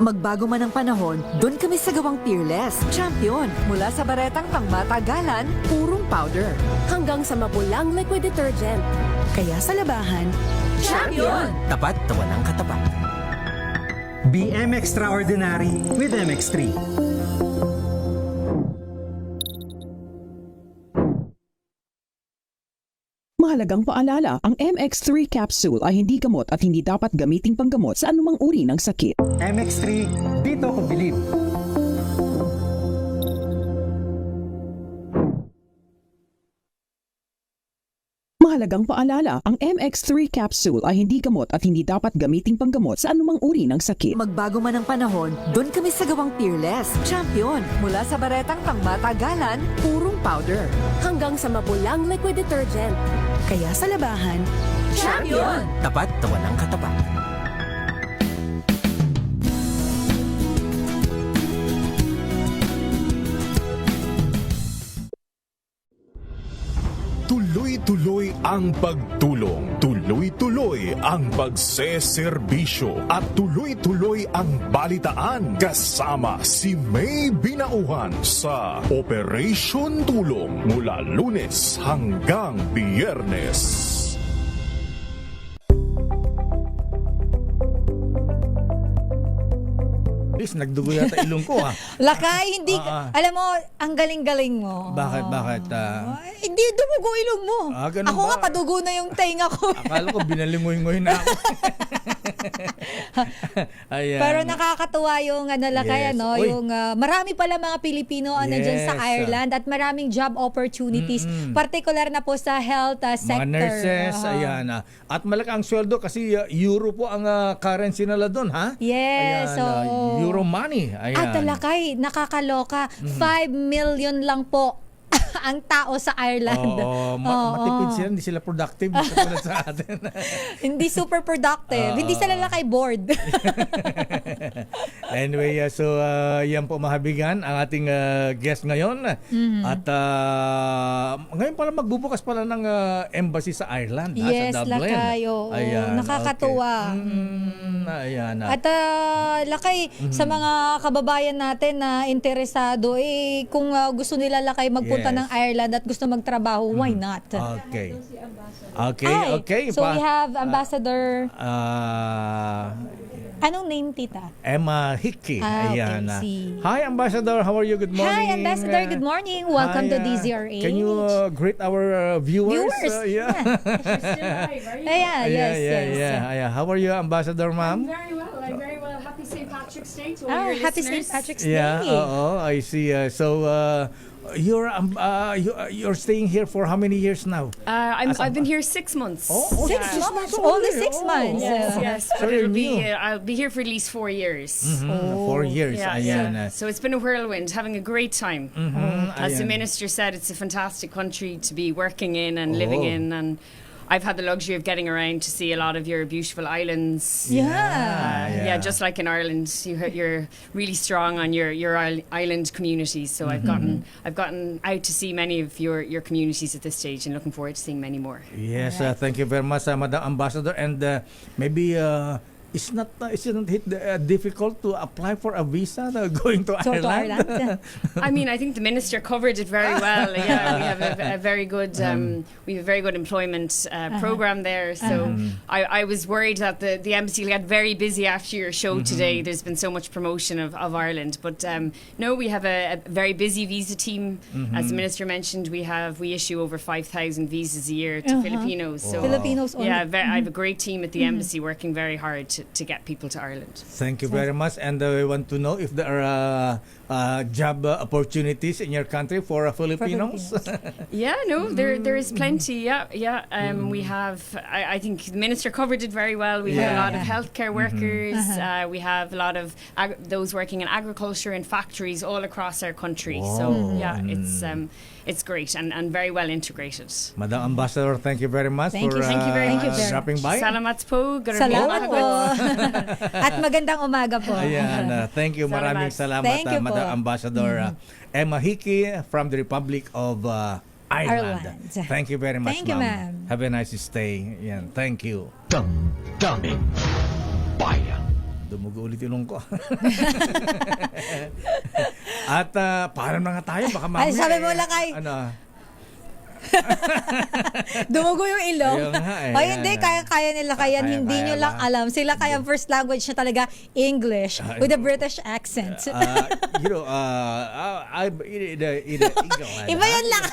S17: Magbago man ang panahon, doon kami sa gawang Peerless. Champion. Mula sa baretang pangmatagalan, purong powder.
S18: Hanggang sa mapulang liquid detergent.
S17: Kaya sa labahan, Champion!
S19: Tapat na walang katapat. BM Extraordinary with MX3.
S20: Mahalagang paalala, ang MX3 capsule ay hindi gamot at hindi dapat gamiting panggamot sa anumang uri ng sakit.
S19: MX3, dito ko bilib.
S20: Mahalagang paalala, ang MX3 capsule ay hindi gamot at hindi dapat gamiting panggamot sa anumang uri ng sakit.
S17: Magbago man ang panahon, doon kami sa gawang Peerless Champion. Mula sa baretang pangmatagalan, purong powder.
S18: Hanggang sa mapulang liquid detergent.
S17: Kaya sa labahan, Champion!
S19: Tapat na walang katapat.
S6: Tuloy-tuloy ang pagtulong, tuloy-tuloy ang pagseserbisyo, at tuloy-tuloy ang balitaan kasama si May Binauhan sa Operation Tulong mula Lunes hanggang Biyernes.
S1: Nagdugo yata ilong ko, ha?
S9: Lakay, hindi, alam mo, ang galing-galing mo.
S1: Bakit?
S9: Hindi dumugo ilong mo.
S1: Ganun
S9: Ako
S1: ba?
S9: nga, padugo na yung tenga ko.
S1: Akala ko binalingoy-ngoy na ako. Ayan.
S9: Pero nakakatuwa yung Lakay,
S1: Yes. Uy.
S9: yung marami pala mga Pilipino dyan sa
S1: Yes.
S9: Ireland at maraming job opportunities, particular na po sa health sector.
S1: Mga nurses, ayan. At malaki ang sweldo kasi euro po ang currency nila doon, ha?
S9: Yes,
S1: Ayan, euro money. Ayan.
S9: At Lakay, nakakaloka. 5 million lang po ang tao sa Ireland.
S1: Oo, matipid sila, hindi sila productive katulad sa atin.
S9: Hindi super productive. Hindi sila Lakay bored.
S1: Anyway, so yan po mahabigan ang ating guest ngayon. At ngayon pala magbubukas pala ng embassy sa Ireland,
S9: Yes,
S1: sa Dublin.
S9: Lakay. Oo.
S1: Ayan,
S9: Nakakatuwa.
S1: Ayan.
S9: At Lakay, sa mga kababayan natin na interesado, kung gusto nila Lakay magpunta
S1: Yes.
S9: ng Ireland at gusto magtrabaho, why not?
S1: Okay.
S9: So we have Ambassador, anong name, tita?
S1: Emma Hickey.
S9: Okay,
S1: Ayan.
S9: see.
S1: Hi, Ambassador. How are you? Good morning.
S9: Hi, Ambassador. Good morning. Welcome to
S1: Hi,
S9: DZRH.
S1: Can you greet our viewers?
S9: Yeah.
S1: Yeah. How are you, Ambassador, ma'am?
S21: I'm very well. Happy St. Patrick's Day to all your
S9: Happy
S21: listeners.
S9: St. Patrick's Day.
S1: I see. You're staying here for how many years now?
S21: I've been here 6 months.
S9: Six months. Only 6 months.
S21: Yes.
S1: So
S21: But
S1: you're new.
S21: I'll be here for at least 4 years.
S1: 4 years.
S21: Yeah,
S1: Ayan.
S21: so it's been a whirlwind, having a great time. As the
S1: Ayan.
S21: minister said, it's a fantastic country to be working in and living in, and I've had the luxury of getting around to see a lot of your beautiful islands.
S9: Yeah.
S21: Just like in Ireland, you're really strong on your island communities. So I've gotten out to see many of your communities at this stage, and looking forward to seeing many more.
S1: Yes, thank you very much, Madam Ambassador. And maybe isn't it difficult to apply for a visa going to Ireland?
S21: I mean, I think the minister covered it very well. Yeah, we have a very good employment program there. So I was worried that the embassy got very busy after your show today. There's been so much promotion of Ireland, but no, we have a very busy visa team. As the minister mentioned, we issue over 5,000 visas a year to Filipinos. So
S9: Filipinos only.
S21: yeah, I have a great team at the embassy working very hard to get people to Ireland.
S1: Thank you very much. And we want to know if there are job opportunities in your country for Filipinos.
S21: Yeah, no, there is plenty. Yeah. We have. I think the minister covered it very well. We have a lot of healthcare workers. We have a lot of those working in agriculture and factories all across our country. So yeah, it's great and very well integrated.
S1: Madam Ambassador, thank you very much
S21: Thank
S1: for
S21: you very much.
S1: dropping by.
S21: Salamat po.
S9: Salamat po. At magandang umaga po.
S1: Ayan, thank you. Maraming salamat,
S9: Thank you po.
S1: Madam Ambassador Emma Hickey from the Republic of Ireland. Thank you very much,
S9: Thank you, ma'am.
S1: Have a nice stay. Ayan, thank you.
S2: Damdamin Bayan.
S1: Dumugo ulit ilong ko. At parang na nga tayo, baka mamaya.
S9: Ay, sabi mo, Lakay. Dumugo yung ilong.
S1: Ayun nga,
S9: Ay, hindi. Kaya nila. Kaya hindi nyo lang alam. Sila kaya first language na talaga English with a British accent. Iba yan lang.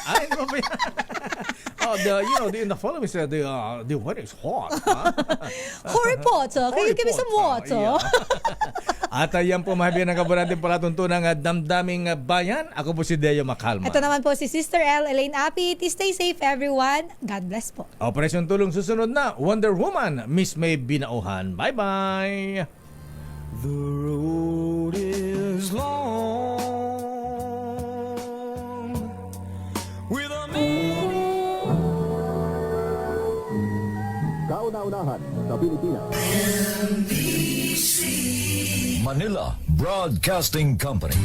S1: In the following said the weather is hot.
S9: Hurry pot. Can you give me some water?
S1: At yan po mahabihan ng kaburan din palatuntunang damdaming bayan. Ako po si Deo Macalma.
S9: Ito naman po si Sister L. Elaine Apit. Stay safe everyone. God bless po.
S1: Operasyon Tulong susunod na. Wonder Woman, Miss May Binauhan. Bye-bye.
S2: The road is long with a
S3: Kauna-unahan sa Pilipinas.
S2: Manila Broadcasting Company.